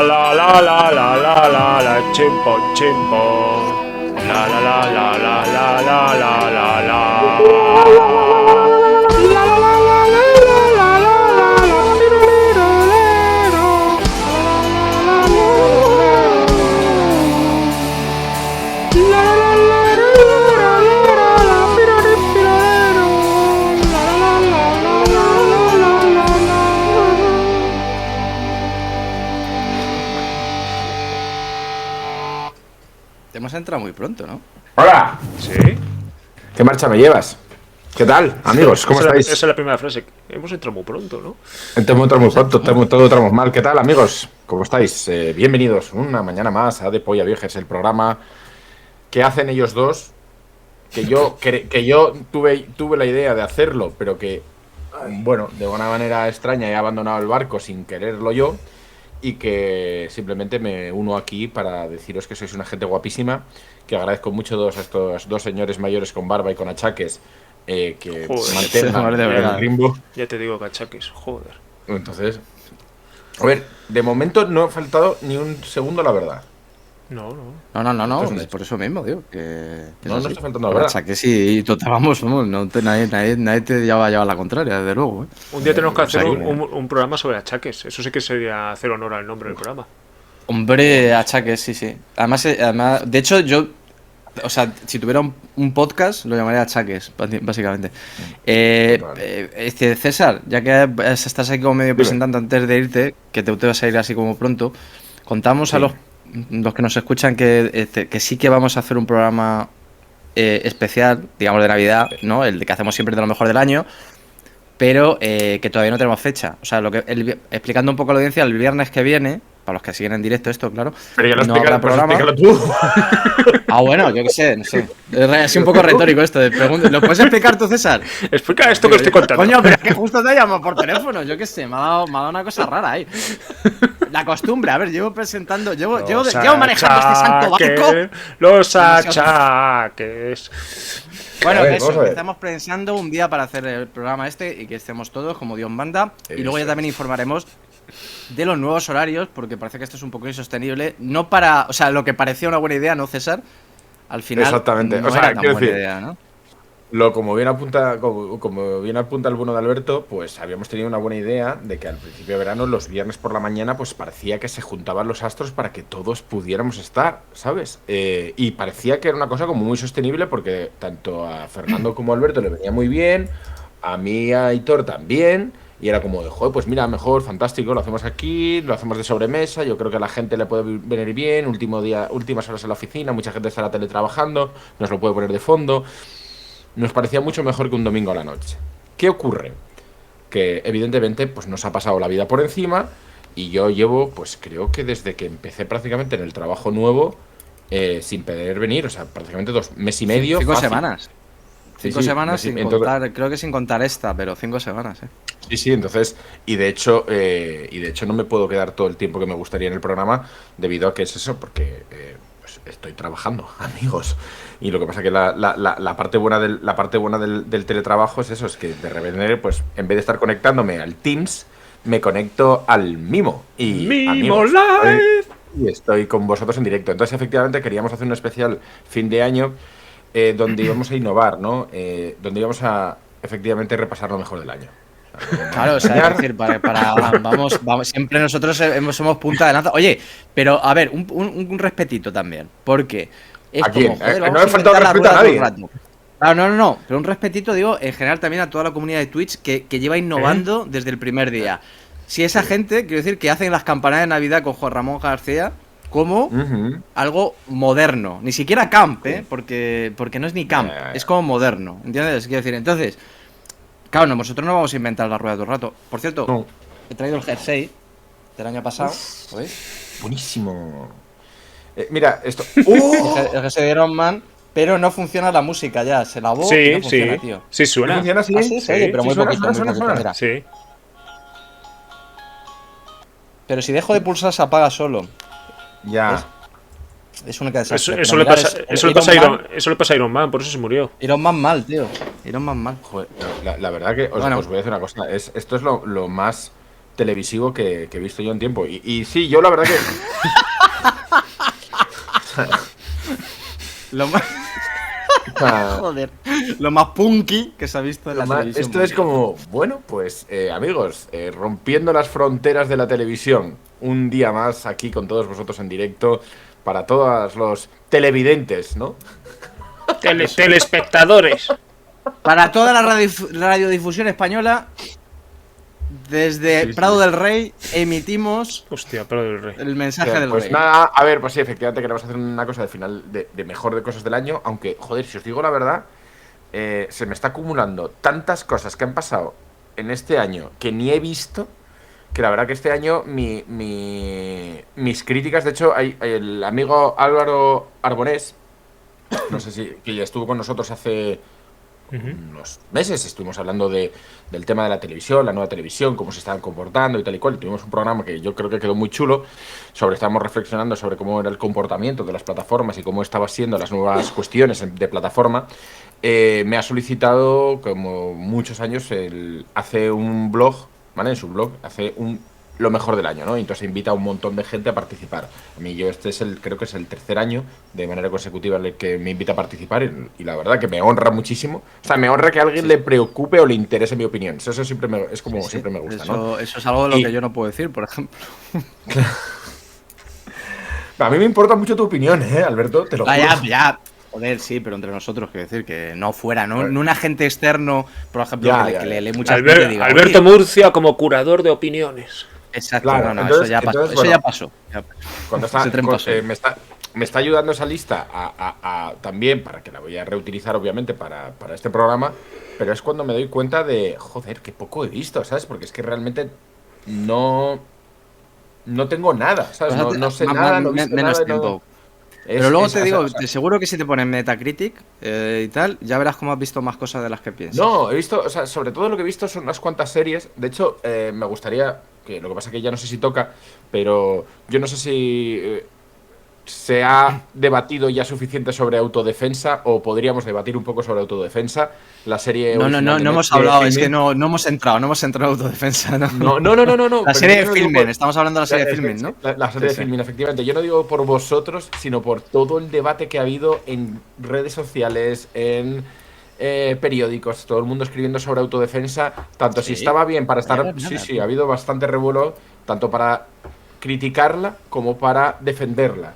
la la la la la la la chimpo chimpo. La la la la la la la la la la. Te hemos entrado muy pronto, ¿no? ¡Hola! ¿Sí? ¿Qué marcha me llevas? ¿Qué tal, amigos? ¿Cómo estáis? Esa es la primera frase. Hemos entrado muy pronto, ¿no? Entramos muy pronto, todos entramos mal. ¿Qué tal, amigos? ¿Cómo estáis? Bienvenidos una mañana más a De Polla Viejes, el programa que hacen ellos dos, que yo tuve la idea de hacerlo, pero que, bueno, de una manera extraña he abandonado el barco sin quererlo yo, y que simplemente me uno aquí para deciros que sois una gente guapísima, que agradezco mucho a estos dos señores mayores con barba y con achaques que Joder, mantengan el ritmo. Ya te digo, cachaques, joder. Entonces, a ver, de momento no ha faltado ni un segundo, la verdad. No. Entonces, por eso mismo, digo, que no está faltando la verdad. Que sí, total, vamos, nadie te lleva a llevar la contraria, desde luego. Un día tenemos que hacer un programa sobre achaques. Eso sí que sería hacer honor al nombre del programa. Hombre, achaques, sí. Además, de hecho, yo, o sea, si tuviera un podcast, lo llamaría achaques, básicamente. César, ya que estás aquí como medio presentante antes de irte, que te vas a ir así como pronto, contamos a los que nos escuchan que sí que vamos a hacer un programa especial, digamos de Navidad, ¿no? El que hacemos siempre de lo mejor del año, pero que todavía no tenemos fecha. O sea, explicando un poco a la audiencia, el viernes que viene, para los que siguen en directo esto, claro, pero ya lo no habrá programa. Explícalo tú. Bueno, yo qué sé, no sé. Es un poco retórico esto. ¿Lo puedes explicar tú, César? Explica esto que estoy contando. Coño, pero es que justo te llamo por teléfono. Yo qué sé, me ha dado una cosa rara ahí. La costumbre, a ver, llevo presentando, llevo manejando este santo barco. Los achaques. Bueno, ver, eso, que estamos pensando un día para hacer el programa este y que estemos todos como Dios manda. Y luego ya también informaremos de los nuevos horarios, porque parece que esto es un poco insostenible. No para, o sea, lo que parecía una buena idea, ¿no, César? Al final exactamente. No era tan buena idea, ¿no? Como bien apunta el bueno de Alberto, pues habíamos tenido una buena idea de que al principio de verano, los viernes por la mañana, pues parecía que se juntaban los astros para que todos pudiéramos estar, ¿sabes? Y parecía que era una cosa como muy sostenible, porque tanto a Fernando como a Alberto le venía muy bien, a mí y a Aitor también, y era como de, joder, pues mira, mejor, fantástico, lo hacemos aquí, lo hacemos de sobremesa, yo creo que a la gente le puede venir bien, últimas horas en la oficina, mucha gente estará teletrabajando, nos lo puede poner de fondo. Nos parecía mucho mejor que un domingo a la noche. ¿Qué ocurre? Que evidentemente pues nos ha pasado la vida por encima, y yo llevo, pues creo que desde que empecé prácticamente en el trabajo nuevo, sin poder venir, o sea, prácticamente 2 meses y medio. 5 semanas. 5 semanas sin contar, creo que sin contar esta, pero 5 semanas, Sí, entonces, y de hecho no me puedo quedar todo el tiempo que me gustaría en el programa, debido a que es eso, porque pues estoy trabajando, amigos. Y lo que pasa que la parte buena del teletrabajo es eso, es que de repente, pues en vez de estar conectándome al Teams, me conecto al Mimo. Y Mimo Live. Y estoy con vosotros en directo. Entonces, efectivamente, queríamos hacer un especial fin de año donde íbamos a innovar, ¿no? Donde íbamos a, efectivamente, repasar lo mejor del año. Claro, o sea, es decir, vamos, siempre nosotros somos punta de lanza. Oye, pero a ver, un respetito también, porque es ¿A quién? como, joder, No le falta el respeto a nadie. Claro, no, pero un respetito, digo, en general también a toda la comunidad de Twitch que lleva innovando desde el primer día. Si esa gente, quiero decir, que hacen las campanadas de Navidad con Juan Ramón García como algo moderno, ni siquiera camp, porque no es ni camp, es como moderno, ¿entiendes? Quiero decir, entonces, claro, nosotros no vamos a inventar la rueda todo el rato. Por cierto, he traído el jersey del año pasado, ¿lo veis? Buenísimo. Mira, esto. El jersey de Iron Man, pero no funciona la música ya. Se lavó y no funciona, tío. Sí, suena. ¿Funciona así? Sí, oye, pero muy poquito. Suena. Sí. Pero si dejo de pulsar, se apaga solo. Ya. ¿Ves? Es una desastre. Eso le pasa a Iron Man, por eso se murió. Iron Man mal, tío. Iron Man mal. Joder, la verdad que os voy a decir una cosa. Esto es lo más televisivo que he visto yo en tiempo. Y sí, yo la verdad que... Lo más... Joder. Lo más punky que se ha visto en la televisión. Esto es como, bueno, pues amigos, rompiendo las fronteras de la televisión, un día más aquí con todos vosotros en directo, para todos los televidentes, ¿no? Telespectadores. Para toda la radiodifusión española, desde Prado del Rey emitimos Hostia, Prado del Rey. el mensaje del pues rey. nada, a ver, pues sí, efectivamente queremos hacer una cosa de final de mejor de cosas del año, aunque, joder, si os digo la verdad, se me está acumulando tantas cosas que han pasado en este año que ni he visto, que la verdad que este año mis críticas, de hecho, hay el amigo Álvaro Arbonés, no sé si que ya estuvo con nosotros hace unos meses, estuvimos hablando del tema de la televisión, la nueva televisión, cómo se estaban comportando y tal y cual. Tuvimos un programa que yo creo que quedó muy chulo, estábamos reflexionando sobre cómo era el comportamiento de las plataformas y cómo estaban siendo las nuevas cuestiones de plataforma. Me ha solicitado, como muchos años, hace un blog, ¿vale? En su blog, lo mejor del año, ¿no? Y entonces invita a un montón de gente a participar. A mí creo que es el tercer año de manera consecutiva en el que me invita a participar y la verdad que me honra muchísimo. O sea, me honra que a alguien le preocupe o le interese mi opinión. Eso siempre siempre me gusta, ¿no? Eso es algo de lo que yo no puedo decir, por ejemplo. A mí me importa mucho tu opinión, Alberto, te lo juro. Ya. Joder, sí, pero entre nosotros, quiero decir, que no fuera, no un agente externo, por ejemplo, que le lee muchas veces y diga, Alberto Murcia como curador de opiniones. Exacto, claro, entonces, eso ya pasó. Cuando me está ayudando esa lista también, para que la voy a reutilizar obviamente para este programa, pero es cuando me doy cuenta de, joder, qué poco he visto, ¿sabes? Porque es que realmente no tengo nada, ¿sabes? No sé nada, no he visto menos nada. Tiempo. Pero luego te digo, te seguro que si te pones Metacritic y tal, ya verás cómo has visto más cosas de las que piensas. No, he visto, o sea, sobre todo lo que he visto son unas cuantas series. De hecho, me gustaría, que lo que pasa es que ya no sé si toca, pero yo no sé si se ha debatido ya suficiente sobre autodefensa o podríamos debatir un poco sobre autodefensa. La serie... No hemos hablado, es que no hemos entrado en autodefensa. No. La serie de Filmin, estamos hablando de la serie de Filmin, ¿no? La serie de Filmin, efectivamente. Yo no digo por vosotros, sino por todo el debate que ha habido en redes sociales, en periódicos, todo el mundo escribiendo sobre autodefensa, tanto si estaba bien para estar... Sí, ha habido bastante revuelo, tanto para criticarla como para defenderla.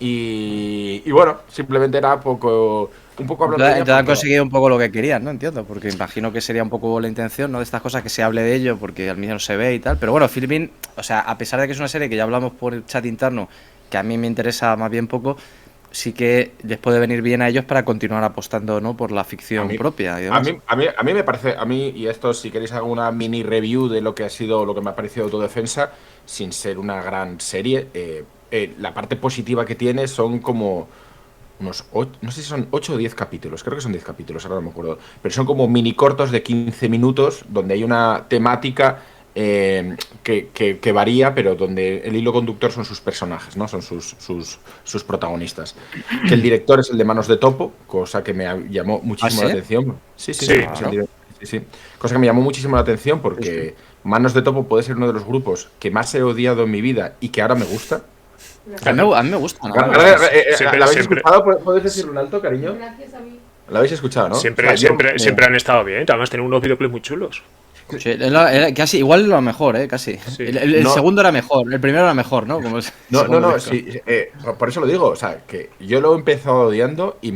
Y bueno, simplemente era un poco hablando de ella. Han conseguido un poco lo que querían, ¿no? Entiendo, porque imagino que sería un poco la intención, ¿no? De estas cosas, que se hable de ello, porque al menos se ve y tal. Pero bueno, Filmin, o sea, a pesar de que es una serie que ya hablamos por el chat interno, que a mí me interesa más bien poco, sí que les puede venir bien a ellos para continuar apostando, ¿no? Por la ficción propia. Y a mí me parece, y esto, si queréis hago una mini review de lo que ha sido, lo que me ha parecido Autodefensa, sin ser una gran serie. La parte positiva que tiene son como unos 8, no sé si son 8 o 10 capítulos, creo que son 10 capítulos, ahora no me acuerdo, pero son como mini cortos de 15 minutos donde hay una temática que varía, pero donde el hilo conductor son sus personajes, ¿no? Son sus protagonistas. Que el director es el de Manos de Topo, cosa que me llamó muchísimo la atención. Sí. Cosa que me llamó muchísimo la atención porque Manos de Topo puede ser uno de los grupos que más he odiado en mi vida y que ahora me gusta. A mí me gusta. ¿No? ¿La habéis escuchado? ¿Puedes decirlo en alto, cariño? Gracias a mí. ¿La habéis escuchado, no? Siempre han estado bien. Además, tienen unos videoclips muy chulos. Sí, era casi igual lo mejor, casi. Sí. El segundo era mejor, el primero era mejor, ¿no? Sí, por eso lo digo, o sea, que yo lo he empezado odiando y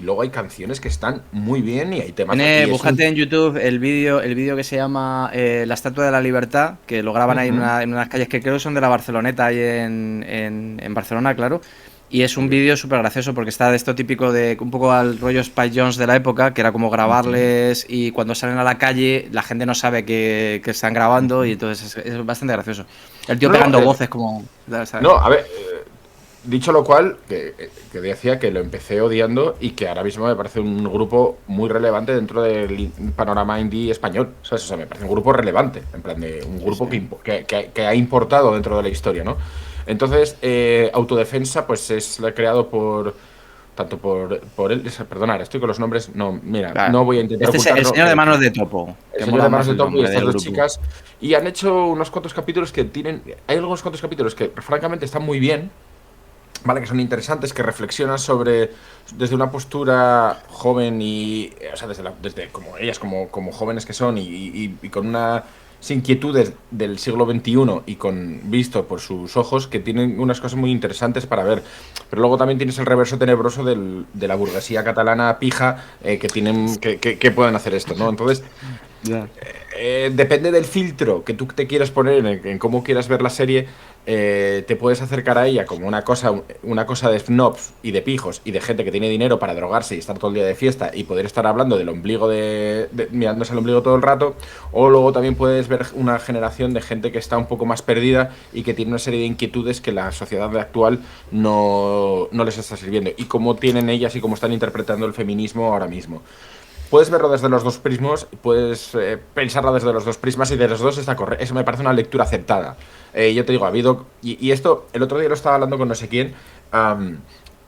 luego hay canciones que están muy bien y hay temas. Búscate en YouTube el vídeo que se llama La Estatua de la Libertad, que lo graban ahí en unas calles que creo que son de la Barceloneta, ahí en Barcelona, claro. Y es un vídeo súper gracioso porque está de esto típico de un poco al rollo Spy Jones de la época, que era como grabarles y cuando salen a la calle la gente no sabe que están grabando y entonces es bastante gracioso. El tío pegando voces como... ¿sabes? No, a ver, dicho lo cual, que decía que lo empecé odiando y que ahora mismo me parece un grupo muy relevante dentro del panorama indie español, ¿sabes? O sea, me parece un grupo relevante, en plan de un grupo que ha importado dentro de la historia, ¿no? Entonces, Autodefensa, pues es creado por tanto por él, perdonad, estoy con los nombres, no, mira, Claro. no voy a intentar Este es el señor de manos de topo. el que señor mola de manos más de el topo y nombre estas del dos grupo. chicas, y han hecho unos cuantos capítulos que tienen, hay algunos cuantos capítulos que francamente están muy bien, vale, que son interesantes, que reflexionan sobre, desde una postura joven y, o sea, desde como ellas, como jóvenes que son y con unas inquietudes del siglo XXI y con visto por sus ojos, que tienen unas cosas muy interesantes para ver. Pero luego también tienes el reverso tenebroso de la burguesía catalana pija, que pueden hacer esto, ¿no? Entonces, Ya. depende del filtro que tú te quieras poner en cómo quieras ver la serie, te puedes acercar a ella como una cosa de snobs y de pijos y de gente que tiene dinero para drogarse y estar todo el día de fiesta y poder estar hablando del ombligo mirándose el ombligo todo el rato, o luego también puedes ver una generación de gente que está un poco más perdida y que tiene una serie de inquietudes que la sociedad actual no les está sirviendo, y cómo tienen ellas y cómo están interpretando el feminismo ahora mismo. Puedes verlo desde los dos prismos, puedes pensarlo desde los dos prismas, y de los dos está correcto. Eso me parece una lectura aceptada. Yo te digo, ha habido... Y esto, el otro día lo estaba hablando con no sé quién.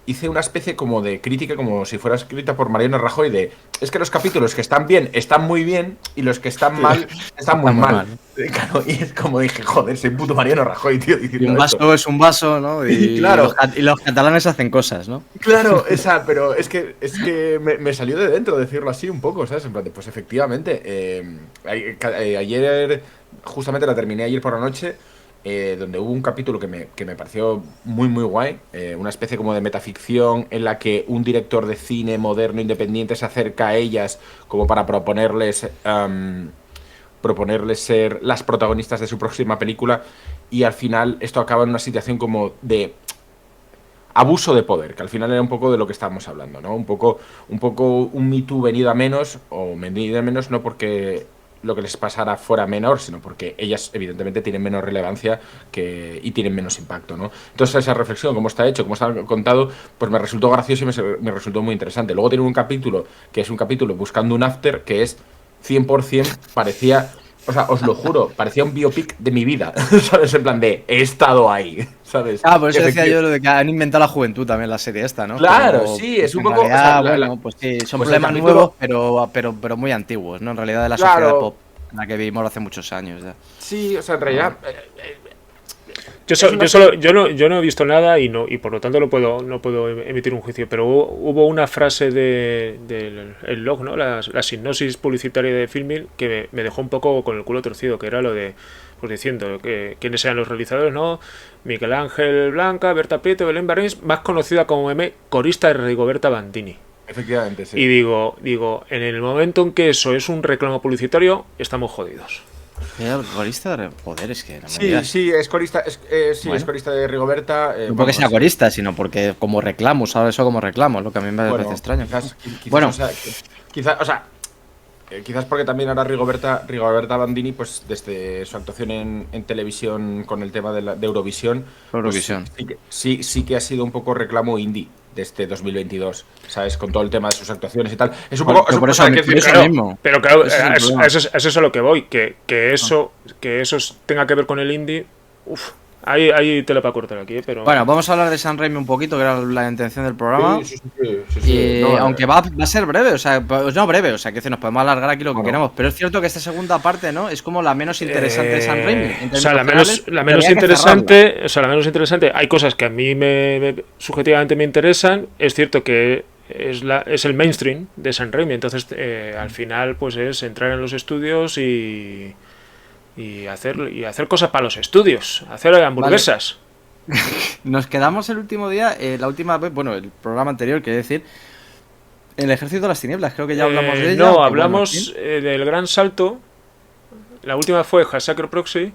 Hice una especie como de crítica, como si fuera escrita por Mariano Rajoy, de... Es que los capítulos que están bien, están muy bien, y los que están mal, están muy mal. Claro, y es como dije, joder, soy puto Mariano Rajoy, tío, Y diciendo un vaso esto. es un vaso, ¿no? Y, Claro. y los catalanes hacen cosas, ¿no? Claro, pero es que me salió de dentro decirlo así un poco, ¿sabes? En plan, pues efectivamente, ayer, justamente la terminé ayer por la noche, donde hubo un capítulo que me pareció muy, muy guay, una especie como de metaficción en la que un director de cine moderno independiente se acerca a ellas como para proponerles ser las protagonistas de su próxima película, y al final esto acaba en una situación como de abuso de poder, que al final era un poco de lo que estábamos hablando, ¿no? Un poco un Me Too venido a menos, o venido a menos no porque lo que les pasara fuera menor, sino porque ellas evidentemente tienen menos relevancia y tienen menos impacto, ¿no? Entonces esa reflexión, cómo está hecho, cómo está contado, pues me resultó gracioso y me resultó muy interesante. Luego tiene un capítulo que es un capítulo buscando un after, que es 100% parecía... O sea, os lo juro, parecía un biopic de mi vida, ¿sabes? En plan de, he estado ahí, ¿sabes? Ah, por eso decía yo lo de que han inventado la juventud también, la serie esta, ¿no? Claro, Como, sí, es un en poco... realidad, o sea, bueno, pues sí, son pues el problemas capítulo- nuevos, pero muy antiguos, ¿no? En realidad de la Claro. sociedad pop, en la que vivimos hace muchos años ya. Sí, o sea, en realidad... Yo no he visto nada y por lo tanto no puedo emitir un juicio, pero hubo una frase del el log, ¿no? La sinopsis publicitaria de Filmin que me dejó un poco con el culo torcido, que era lo de, pues diciendo que quiénes eran los realizadores, ¿no? Miguel Ángel Blanca, Berta Prieto, Belén Barrens, más conocida como M, corista de Rigoberta Bandini. Efectivamente, sí. Y digo, en el momento en que eso es un reclamo publicitario, estamos jodidos. Corista, joder, es que no me Sí, digas. sí, es corista, es Bueno. corista de Rigoberta. No porque sea corista, sino porque como reclamo, usaba eso como reclamo, lo que a mí me parece extraño. Quizás, Bueno. o sea, quizás porque también ahora Rigoberta Bandini, pues desde su actuación en televisión con el tema de Eurovisión, Eurovisión. Pues, sí que ha sido un poco reclamo indie de este 2022, ¿sabes? Con todo el tema de sus actuaciones y tal. Es un poco... Por eso, hay que decir, eso claro, mismo. Pero claro, Ese es el eso problema. es a lo que voy, que eso tenga que ver con el indie, hay tela para cortar aquí, pero... Bueno, vamos a hablar de San Raimi un poquito, que era la intención del programa. Sí. Y No, aunque va a ser breve, o sea, pues no breve, o sea, que nos podemos alargar aquí lo que Bueno. queramos, pero es cierto que esta segunda parte, ¿no? Es como la menos interesante de San Raimi. En O sea, la términos generales, menos habría que interesante, o sea, la menos interesante, hay cosas que a mí subjetivamente me interesan, es cierto que es el mainstream de San Raimi, entonces al final pues es entrar en los estudios y hacer cosas para los estudios, hacer hamburguesas. Nos quedamos el último día, la última vez, bueno, el programa anterior, quiero decir, El Ejército de las Tinieblas, creo que ya hablamos de ella. No, que, hablamos bueno, en fin, del gran salto. La última fue Hasacre Proxy.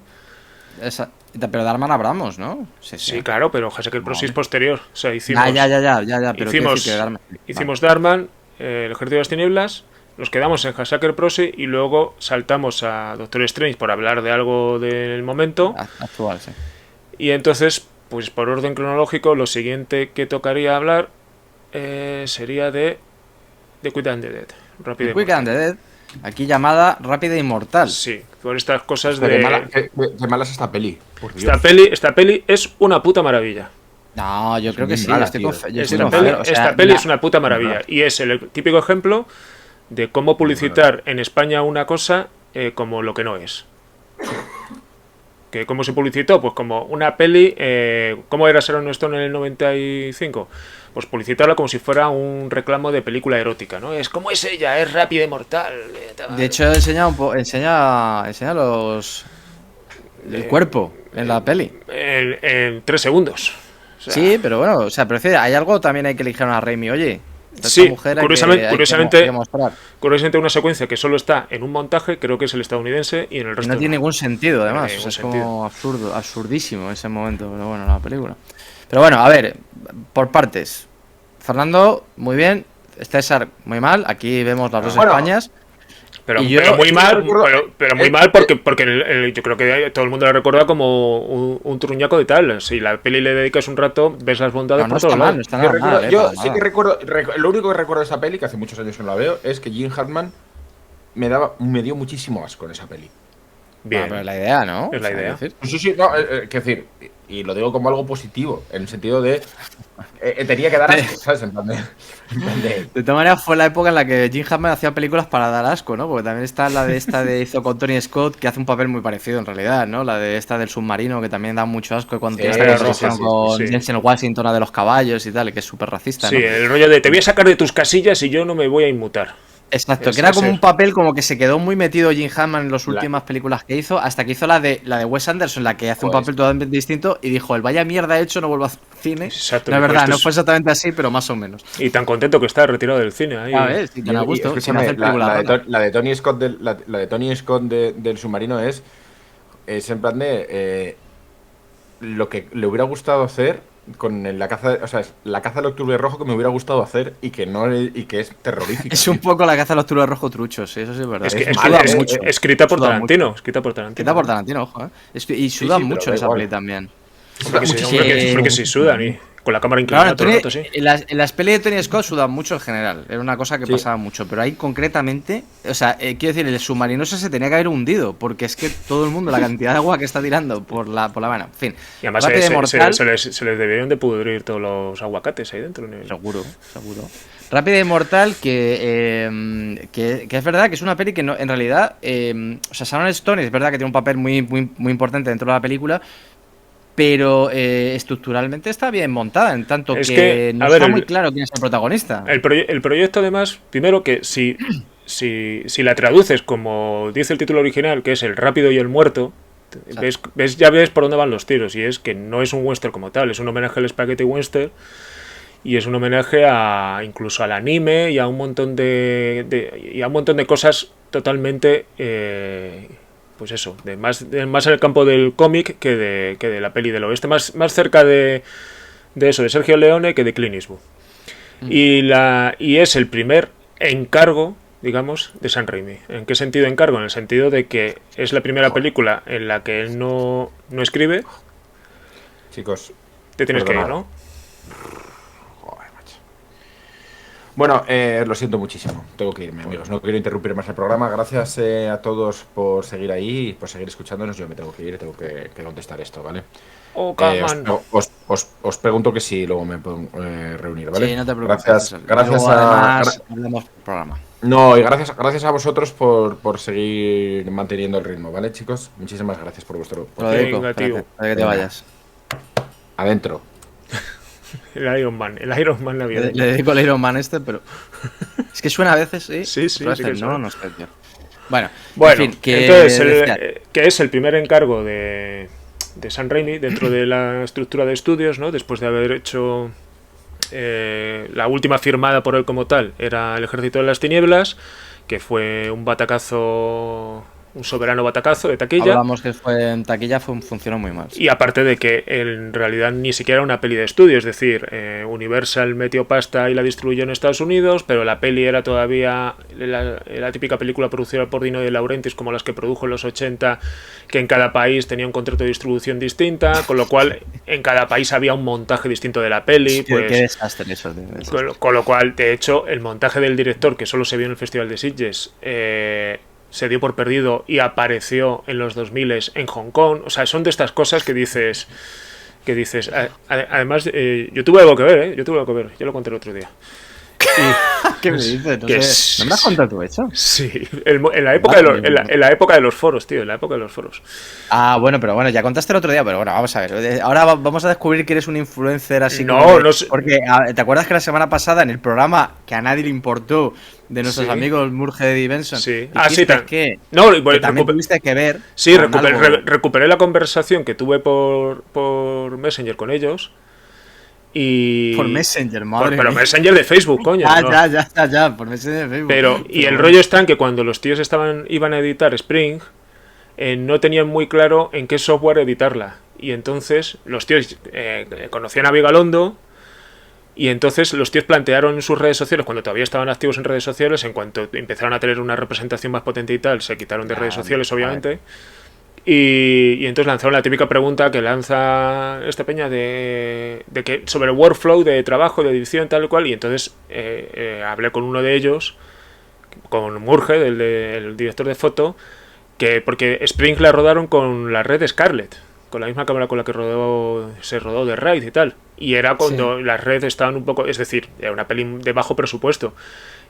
pero de Arman hablamos, ¿no? Sí, claro, pero Hasacre Proxy es posterior. O sea, hicimos, Ya, pero quiero hicimos, decir que de Arman- hicimos Darman, El Ejército de las Tinieblas, nos quedamos en Hasacre Proxy y luego saltamos a Doctor Strange por hablar de algo del momento. Actual, sí. Y entonces, pues por orden cronológico, lo siguiente que tocaría hablar sería de The Quick and the Dead. Rápido y Quick and the Dead, aquí llamada Rápida e Inmortal. Sí, por estas cosas de de... malas esta peli. Por Dios. Esta peli es una puta maravilla. No, yo creo que muy sí. mala, Estoy tío. yo estoy Esta con peli, Javier, o sea, esta peli la- es una puta maravilla. Y es el típico ejemplo de cómo publicitar en España una cosa como lo que no es. Que ¿cómo se publicitó? Pues como una peli. ¿Cómo era Sharon Stone en el 95? Pues publicitarla como si fuera un reclamo de película erótica, ¿no? Es como es ella, es rápida y mortal. De hecho, enseña el cuerpo en la peli. En 3 segundos. O sea, Sí, pero bueno, o sea, hay algo también hay que elegir a una Raimi, oye. Esta Sí, mujer curiosamente, hay que mostrar. curiosamente una secuencia que solo está en un montaje, creo que es el estadounidense, y en el Y resto no tiene ningún sentido, No además. tiene O sea, ningún es como absurdo, absurdísimo ese momento, pero bueno, la película. Pero bueno, a ver, por partes. Fernando, muy bien. César, muy mal. Aquí vemos las dos Bueno, Españas. Pero, Y yo- pero muy yo mal, recuerdo- pero muy mal porque yo creo que todo el mundo la recuerda como un truñaco de tal. Si la peli le dedicas un rato, ves las bondades No, no por está todos mal, lados. no está Yo, nada recuerdo- mal, yo para sí nada. que recuerdo, lo único que recuerdo de esa peli, que hace muchos años que no la veo, es que Jim Hartman me dio muchísimo asco en esa peli. Bien. Pero es la idea, ¿no? Es la O sea, idea. quiero decir, Sí, sí, no, quiero decir, y lo digo como algo positivo, en el sentido de. Tenía que dar asco, ¿sabes? En plan de. de todas maneras, fue la época en la que Jim Hammond hacía películas para dar asco, ¿no? Porque también está la de esta de hizo con Tony Scott, que hace un papel muy parecido en realidad, ¿no? La de esta del submarino, que también da mucho asco. Y cuando Sí, tiene esta sí, conversación sí, sí, con sí. Denzel Washington, la de los caballos y tal, que es súper racista, Sí, ¿no? el rollo de te voy a sacar de tus casillas y yo no me voy a inmutar. Exacto, Es- que era es como el- un papel como que se quedó muy metido Jim Hammond en las La- últimas películas que hizo, hasta que hizo la de Wes Anderson, la que hace un Pues- papel totalmente distinto, y dijo, el vaya mierda hecho, no vuelvo a hacer cine. Exacto, No es dijo, verdad, esto no es- fue exactamente así, pero más o menos. Y tan contento que está retirado del cine. Ahí. A ver, sí, tan a Y gusto, sin escúchame, hacer películas raras. la de Tony Scott la de Tony Scott del submarino es en plan de lo que le hubiera gustado hacer con la caza, o sea, es la caza del octubre rojo que me hubiera gustado hacer y que no y que es terrorífica. Es un poco la caza de los turos rojos truchos, sí, eso sí es verdad. Es que es es, mala, es- mucho. escrita por Suda Tarantino. Escrita por Tarantino. Quita por Tarantino, ojo, ¿eh? Y sudan sí, pero mucho en da esa igual. peli también. Hombre, que sí, Muchísimo. hombre, que sí sudan. Y con la cámara Claro, inclinada todo el rato, sí. en las pelis de Tony Scott sudan mucho en general. Era una cosa que Sí. pasaba mucho. Pero ahí concretamente, o sea, quiero decir, el submarino ese se tenía que haber hundido. Porque es que todo el mundo, la cantidad de agua que está tirando por la mano. En fin. Y además Rápido y Mortal, se les debieron de pudrir todos los aguacates ahí dentro. seguro, seguro. Rápida y Mortal, que es verdad que es una peli que no, en realidad, o sea, Sharon Stone es verdad que tiene un papel muy, muy, muy importante dentro de la película, pero estructuralmente está bien montada, en tanto Es que, que, no a ver, está muy claro quién es el protagonista. El proyecto, además, primero que si la traduces como dice el título original, que es El rápido y el muerto, ya ves por dónde van los tiros. Y es que no es un western como tal, es un homenaje al spaghetti western. Y es un homenaje incluso al anime y a un montón y a un montón de cosas totalmente pues eso, más en el campo del cómic que de la peli del oeste, más cerca de eso, de Sergio Leone, que de Clint Eastwood. Y es el primer encargo, digamos, de Sam Raimi. ¿En qué sentido encargo? En el sentido de que es la primera película en la que él no escribe. Chicos, Te tienes que ir, perdonad. ¿no? Joder, macho. Bueno, lo siento muchísimo. Tengo que irme, amigos. No quiero interrumpir más el programa. Gracias a todos por seguir ahí y por seguir escuchándonos. Yo me tengo que ir, tengo que contestar esto, ¿vale? Oh, Os pregunto que si luego me puedo reunir, ¿vale? Sí, no te preocupes. Gracias Luego, además, hablamos del programa. No, y gracias a vosotros por seguir manteniendo el ritmo, ¿vale, chicos? Muchísimas gracias por vuestro. Te lo dedico, Venga, tío. para que te vayas. Adentro. El Iron Man Le navideño. dedico el Iron Man pero... Es que suena a veces, ¿sí? Sí, sí, Pero sí este que no, suena. no sé, tío. Bueno, Bueno, en fin, que entonces, decía- que es el primer encargo de Sam Raimi dentro de la estructura de estudios, ¿no? Después de haber hecho la última firmada por él como tal, era El Ejército de las Tinieblas, que fue un batacazo, un soberano batacazo de taquilla. hablamos que fue en taquilla, funcionó muy mal. Y aparte de que en realidad ni siquiera era una peli de estudio, es decir, Universal metió pasta y la distribuyó en Estados Unidos, pero la peli era todavía la típica película producida por Dino De Laurentiis, como las que produjo en los 80, que en cada país tenía un contrato de distribución distinta, con lo cual en cada país había un montaje distinto de la peli. Qué desastre eso, tío, desastre. Con lo cual, de hecho, el montaje del director, que solo se vio en el Festival de Sitges, se dio por perdido y apareció en los 2000 en Hong Kong. O sea, son de estas cosas que dices, que dices, además, yo tuve algo que ver, yo tuve algo que ver, yo lo conté el otro día. ¿Qué me dices? ¿No me has contado tú eso? Sí, en la época en la época de los foros, tío, en la época de los foros. Ah, bueno, pero bueno, ya contaste el otro día, pero bueno, vamos a ver. Ahora vamos a descubrir que eres un influencer así no sé. Porque, ¿te acuerdas que la semana pasada en el programa que a nadie le importó de nuestros amigos Murhead y Benson? Sí. Sí, que también tuviste que ver. Sí, recuperé la conversación que tuve por Messenger con ellos. Y... Por Messenger, madre Pero Messenger de Facebook, coño. Ya, por Messenger de Facebook. Pero el rollo está en que cuando los tíos iban a editar Spring, no tenían muy claro en qué software editarla. Y entonces los tíos conocían a Vigalondo, y entonces los tíos plantearon en sus redes sociales, cuando todavía estaban activos en redes sociales, en cuanto empezaron a tener una representación más potente y tal, se quitaron de redes sociales, obviamente. Y entonces lanzaron la típica pregunta que lanza esta peña de que sobre el workflow de trabajo, de edición, tal cual. Y entonces hablé con uno de ellos, con Murge, el director de foto, porque Spring la rodaron con la red Scarlett, con la misma cámara con la que se rodó The Raid y tal. Y era cuando las redes estaban un poco, es decir, era una peli de bajo presupuesto.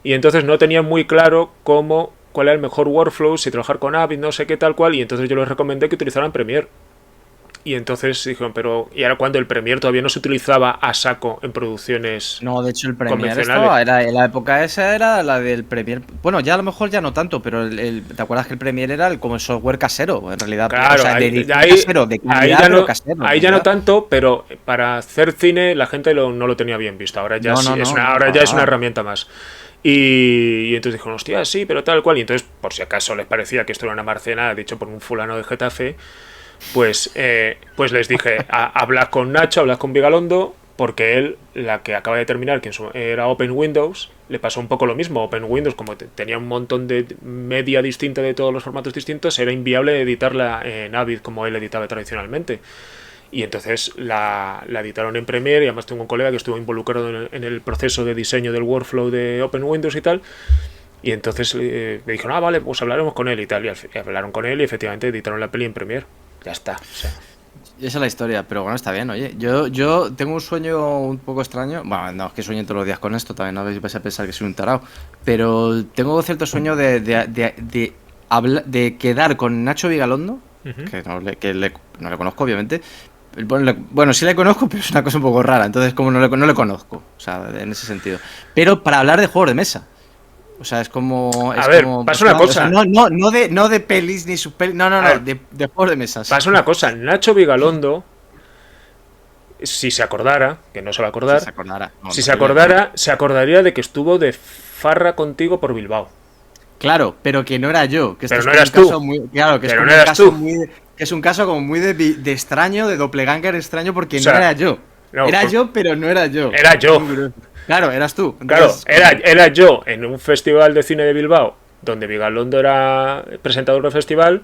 Y entonces no tenían muy claro cuál era el mejor workflow, si trabajar con Avid, no sé qué, tal cual, y entonces yo les recomendé que utilizaran Premiere. Y entonces dijeron, y ahora cuando el Premiere todavía no se utilizaba a saco en producciones. No, de hecho el Premiere estaba, en la época esa era la del Premiere. Bueno, ya a lo mejor ya no tanto, pero ¿te acuerdas que el Premiere era como el software casero, en realidad? Claro, o sea, ahí ya no tanto, pero para hacer cine la gente no lo tenía bien visto. Ahora ya es una herramienta más. Y entonces dijeron, hostia, sí, pero tal cual. Y entonces, por si acaso les parecía que esto era una marcenada dicho por un fulano de Getafe, pues les dije, hablad con Nacho, hablad con Vigalondo, porque él, la que acaba de terminar, que era Open Windows, le pasó un poco lo mismo. Open Windows, como tenía un montón de media distinta de todos los formatos distintos, era inviable editarla en Avid como él editaba tradicionalmente. Y entonces la editaron en Premiere, y además tengo un colega que estuvo involucrado en el proceso de diseño del workflow de Open Windows y tal. Y entonces me dijeron, vale, pues hablaremos con él y tal. Y hablaron con él y efectivamente editaron la peli en Premiere. Ya está. O sea. Esa es la historia, pero bueno, está bien, oye. Yo tengo un sueño un poco extraño. Bueno, no, es que sueño todos los días con esto, también no vais a pensar que soy un tarao. Pero tengo cierto sueño de quedar con Nacho Vigalondo, que no le conozco, obviamente. Bueno, sí le conozco, pero es una cosa un poco rara. Entonces, como no le conozco, o sea, en ese sentido. Pero para hablar de juegos de mesa. O sea, es como... pasa una cosa. O sea, no de pelis ni subpelis. No, de juegos de mesa. Pasa una cosa. Nacho Vigalondo, si se acordara, que no se va a acordar, se acordaría de que estuvo de farra contigo por Bilbao. Claro, pero que no era yo. Que pero no eras tú. Que es un caso como muy de extraño, de doppelganger extraño, porque no era yo. Yo, pero no era yo. Era yo. Claro, eras tú. Entonces, claro, era yo en un festival de cine de Bilbao, donde Vigalondo era presentador del festival,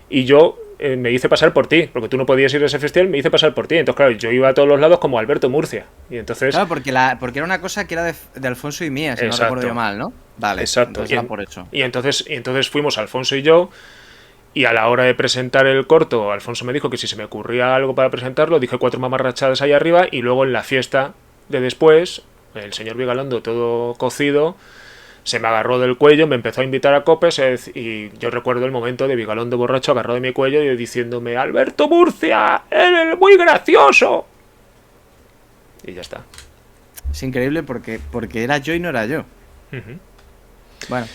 y yo me hice pasar por ti, porque tú no podías ir a ese festival, me hice pasar por ti. Entonces, claro, yo iba a todos los lados como Alberto Murcia. Y entonces... Claro, porque era una cosa que era de Alfonso y mía, si no recuerdo yo mal, ¿no? Vale, exacto. Entonces por eso. Y entonces fuimos Alfonso y yo, y a la hora de presentar el corto, Alfonso me dijo que si se me ocurría algo para presentarlo, dije 4 mamarrachadas ahí arriba, y luego en la fiesta de después, el señor Vigalondo, todo cocido, se me agarró del cuello, me empezó a invitar a copes, y yo recuerdo el momento de Vigalondo borracho agarrado de mi cuello y diciéndome, Alberto Murcia, eres muy gracioso. Y ya está. Es increíble porque era yo y no era yo. Bueno,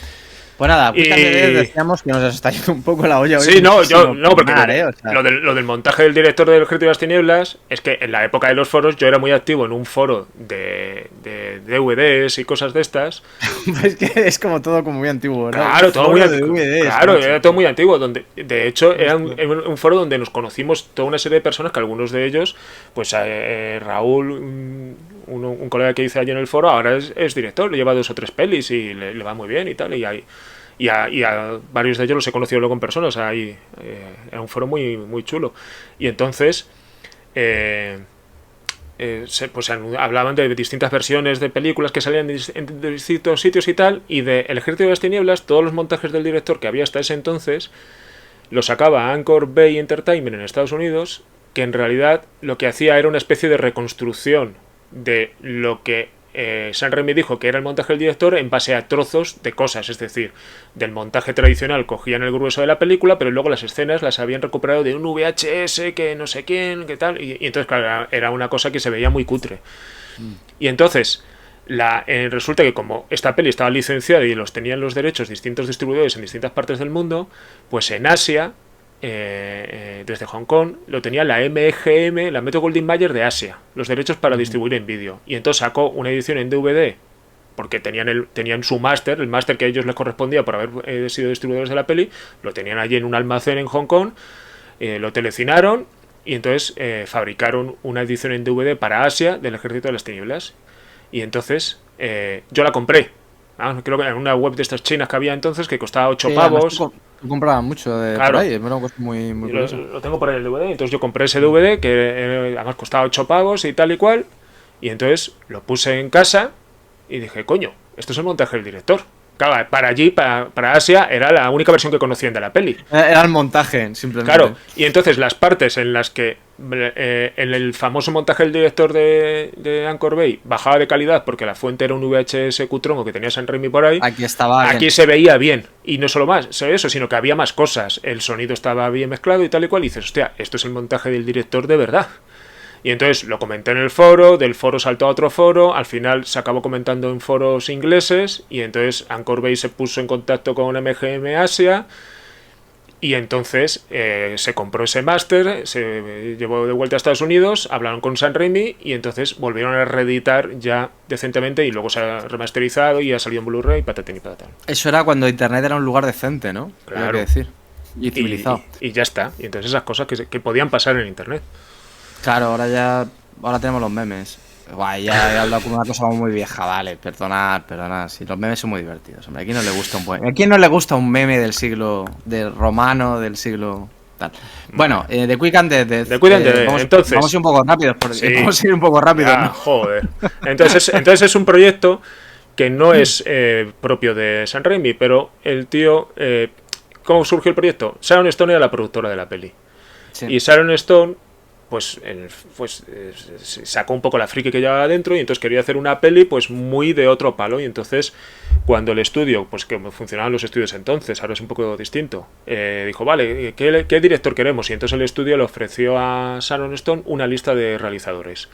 pues nada, decíamos que nos está yendo un poco la olla hoy. Sí, porque lo del montaje del director del Ejército de las Tinieblas es que en la época de los foros yo era muy activo en un foro de DVDs y cosas de estas. Es que es como todo como muy antiguo, ¿no? Claro, todo muy antiguo. Claro, era todo muy antiguo. De hecho, era un foro donde nos conocimos toda una serie de personas, que algunos de ellos, pues Raúl, un colega que hice allí en el foro, ahora es director, le lleva 2 o 3 pelis y le va muy bien y tal. Y a varios de ellos los he conocido luego en persona. O sea, era un foro muy, muy chulo. Y entonces hablaban de distintas versiones de películas que salían en distintos sitios y tal. Y de El Ejército de las Tinieblas, todos los montajes del director que había hasta ese entonces los sacaba Anchor Bay Entertainment en Estados Unidos, que en realidad lo que hacía era una especie de reconstrucción de lo que Sam Raimi dijo que era el montaje del director en base a trozos de cosas, es decir, del montaje tradicional cogían el grueso de la película, pero luego las escenas las habían recuperado de un VHS que no sé quién, que tal, y entonces claro, era una cosa que se veía muy cutre. Y entonces resulta que como esta peli estaba licenciada y los tenían los derechos distintos distribuidores en distintas partes del mundo, pues en Asia, desde Hong Kong, lo tenía la MGM, la Metro Goldwyn Mayer de Asia, los derechos para distribuir en vídeo. Y entonces sacó una edición en DVD, porque tenían su máster, el máster que a ellos les correspondía por haber sido distribuidores de la peli, lo tenían allí en un almacén en Hong Kong, lo telecinaron y entonces fabricaron una edición en DVD para Asia del Ejército de las Tinieblas. Y entonces yo la compré. Creo que en una web de estas chinas que había entonces que costaba 8 pavos. Tú comprabas mucho de claro. por ahí, es una cosa muy lo tengo por ahí el DVD, entonces yo compré ese DVD que además costaba 8 pavos y tal y cual. Y entonces lo puse en casa y dije, coño, esto es el montaje del director. Claro, para allí, para Asia, era la única versión que conocían de la peli. Era el montaje, simplemente. Claro, y entonces las partes en las que en el famoso montaje del director de Anchor Bay bajaba de calidad porque la fuente era un VHS cutrongo que tenía Sam Raimi por ahí, aquí bien. Se veía bien. Y no solo más eso, sino que había más cosas. El sonido estaba bien mezclado y tal y cual. Y dices, hostia, esto es el montaje del director de verdad. Y entonces lo comenté en el foro, del foro saltó a otro foro, al final se acabó comentando en foros ingleses y entonces Anchor Bay se puso en contacto con MGM Asia y entonces se compró ese máster, se llevó de vuelta a Estados Unidos, hablaron con Sam Raimi y entonces volvieron a reeditar ya decentemente y luego se ha remasterizado y ha salido en Blu-ray, patatín y patatán. Eso era cuando Internet era un lugar decente, ¿no? Claro. Hay que decir. Y civilizado. Y ya está. Y entonces esas cosas que podían pasar en Internet. Claro, ahora tenemos los memes. Guay, ya he hablado con una cosa muy vieja, vale, perdonad, sí, los memes son muy divertidos, hombre, ¿a quién no le gusta un meme del siglo, del romano, del siglo tal? Bueno, The Quick and the Dead. The Quick and the Dead, entonces... Vamos a ir un poco rápidos, vamos a ir un poco rápido, ¿no? Joder. Entonces es un proyecto que no es propio de Sam Raimi, pero el tío... ¿Cómo surgió el proyecto? Sharon Stone era la productora de la peli. Sí. Y Sharon Stone... pues sacó un poco la friki que llevaba adentro y entonces quería hacer una peli pues muy de otro palo y entonces cuando el estudio, pues que funcionaban los estudios entonces, ahora es un poco distinto, dijo, vale, ¿qué director queremos? Y entonces el estudio le ofreció a Sharon Stone una lista de realizadores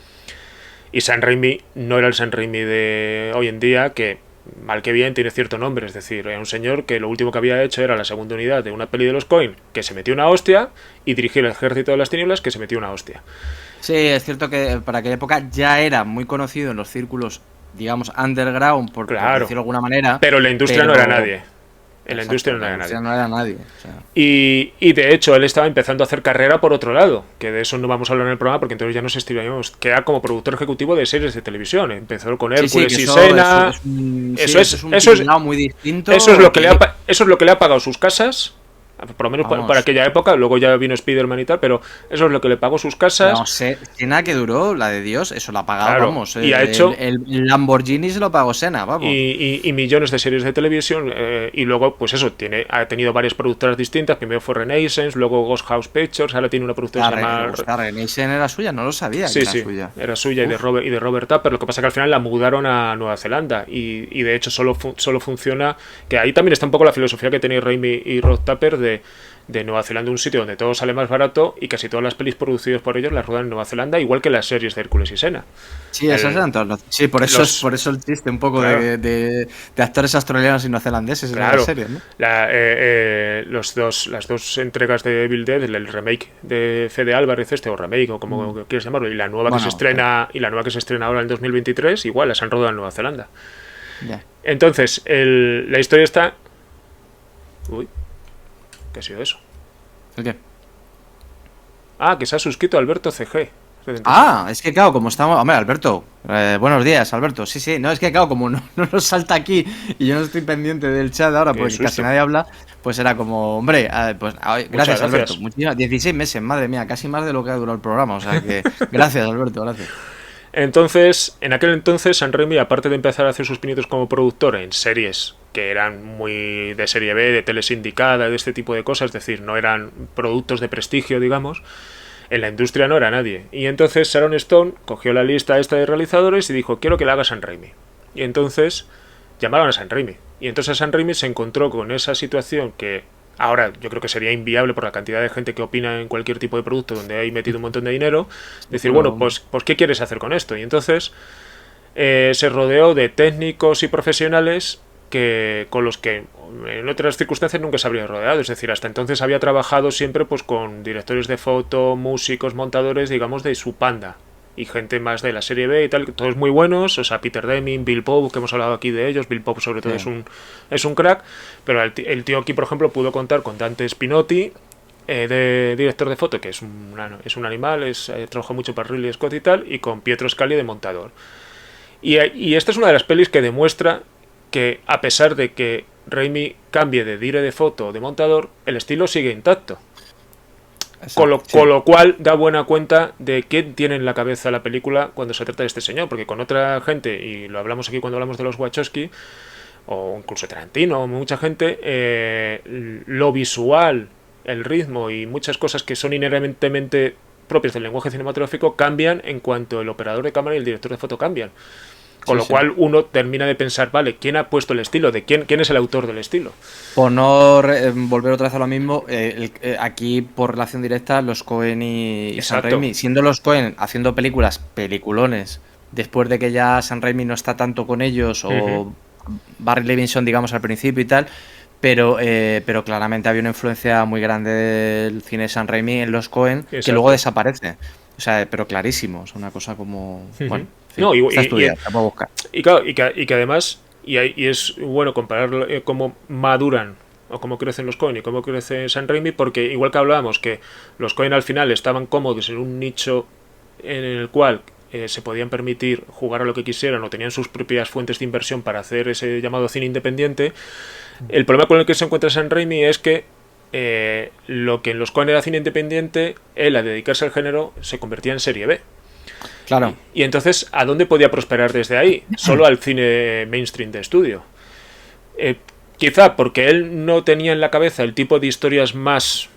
y Sam Raimi no era el Sam Raimi de hoy en día que mal que bien tiene cierto nombre, es decir, era un señor que lo último que había hecho era la segunda unidad de una peli de los Coen, que se metió una hostia, y dirigir el Ejército de las Tinieblas, que se metió una hostia. Sí, es cierto que para aquella época ya era muy conocido en los círculos, digamos, underground, por decirlo de alguna manera. Pero la industria no era nadie. En la industria no era nadie. O sea. Y de hecho él estaba empezando a hacer carrera por otro lado, que de eso no vamos a hablar en el programa porque entonces ya nos estimaríamos, que era como productor ejecutivo de series de televisión. Empezó con Hércules y Xena. Eso es muy distinto. Eso es lo que le ha pagado sus casas. Por lo menos para aquella época, luego ya vino Spider-Man y tal, pero eso es lo que le pagó sus casas. No sé, Sena que duró, la de Dios, eso la ha pagado, claro, vamos. Y ha hecho el Lamborghini se lo pagó Sena, vamos. Y millones de series de televisión, y luego, pues eso, ha tenido varias productoras distintas. Primero fue Renaissance, luego Ghost House Pictures, ahora tiene una productora llamada. Renaissance era suya, no lo sabía. Sí, suya. Era suya y de Robert Tapper. Lo que pasa es que al final la mudaron a Nueva Zelanda, y de hecho solo funciona. Que ahí también está un poco la filosofía que tenéis Raimi y Rob Tapper de Nueva Zelanda, un sitio donde todo sale más barato y casi todas las pelis producidas por ellos las ruedan en Nueva Zelanda, igual que las series de Hércules y Xena. Sí, esas eran todas. Sí, por eso el chiste un poco claro. de actores australianos y neozelandeses en la serie, ¿no? Las dos entregas de Evil Dead, el remake de Fede Álvarez o remake o como quieras llamarlo, y la nueva que se estrena ahora en 2023, igual las han rodado en Nueva Zelanda. Yeah. Entonces, la historia está... Uy, ¿qué ha sido eso? ¿El qué? Que se ha suscrito Alberto CG. Es que claro, como estamos... Hombre, Alberto, buenos días, Alberto. Sí, no, es que claro, como no nos salta aquí y yo no estoy pendiente del chat ahora porque casi nadie habla, pues era como, hombre, gracias, Alberto. Muchísimas, 16 meses, madre mía, casi más de lo que ha durado el programa, o sea que gracias, Alberto, gracias. Entonces, en aquel entonces, Sam Raimi, aparte de empezar a hacer sus pinitos como productor en series que eran muy de serie B, de tele sindicada, de este tipo de cosas, es decir, no eran productos de prestigio, digamos, en la industria no era nadie. Y entonces Sharon Stone cogió la lista esta de realizadores y dijo, quiero que la haga Sam Raimi. Y entonces llamaron a Sam Raimi. Y entonces Sam Raimi se encontró con esa situación que ahora yo creo que sería inviable por la cantidad de gente que opina en cualquier tipo de producto donde hay metido un montón de dinero. Decir, bueno, pues ¿qué quieres hacer con esto? Y entonces se rodeó de técnicos y profesionales con los que en otras circunstancias nunca se habría rodeado. Es decir, hasta entonces había trabajado siempre pues con directores de foto, músicos, montadores, digamos, de su panda. Y gente más de la serie B y tal, todos muy buenos, o sea, Peter Deming, Bill Pope, que hemos hablado aquí de ellos, Bill Pope sobre todo es un crack, pero el tío aquí, por ejemplo, pudo contar con Dante Spinotti, de director de foto, que es un animal, trabajó mucho para Ridley Scott y tal, y con Pietro Scali de montador. Y esta es una de las pelis que demuestra que, a pesar de que Raimi cambie de dire de foto o de montador, el estilo sigue intacto. Con lo cual da buena cuenta de quién tiene en la cabeza la película cuando se trata de este señor, porque con otra gente, y lo hablamos aquí cuando hablamos de los Wachowski, o incluso Tarantino, mucha gente, lo visual, el ritmo y muchas cosas que son inherentemente propias del lenguaje cinematográfico cambian en cuanto el operador de cámara y el director de foto cambian. Con lo cual uno termina de pensar, vale, ¿quién ha puesto el estilo? ¿De quién es el autor del estilo? Por no volver otra vez a lo mismo, aquí por relación directa, los Coen y Sam Raimi, siendo los Coen haciendo peliculones, después de que ya Sam Raimi no está tanto con ellos, o Barry Levinson, digamos, al principio y tal, pero claramente había una influencia muy grande del cine de Sam Raimi en los Coen, que luego desaparece. O sea, pero clarísimo, es una cosa como... Bueno, sí, no, está estudiado, la puedo buscar. Y claro, y que además, y es bueno comparar cómo maduran o cómo crecen los Coen y cómo crece Sam Raimi, porque igual que hablábamos que los Coen al final estaban cómodos en un nicho en el cual se podían permitir jugar a lo que quisieran o tenían sus propias fuentes de inversión para hacer ese llamado cine independiente, el problema con el que se encuentra Sam Raimi es que lo que en los Coen era cine independiente, él a dedicarse al género se convertía en serie B. Claro. Y entonces, ¿a dónde podía prosperar desde ahí? Solo al cine mainstream de estudio. Quizá porque él no tenía en la cabeza el tipo de historias más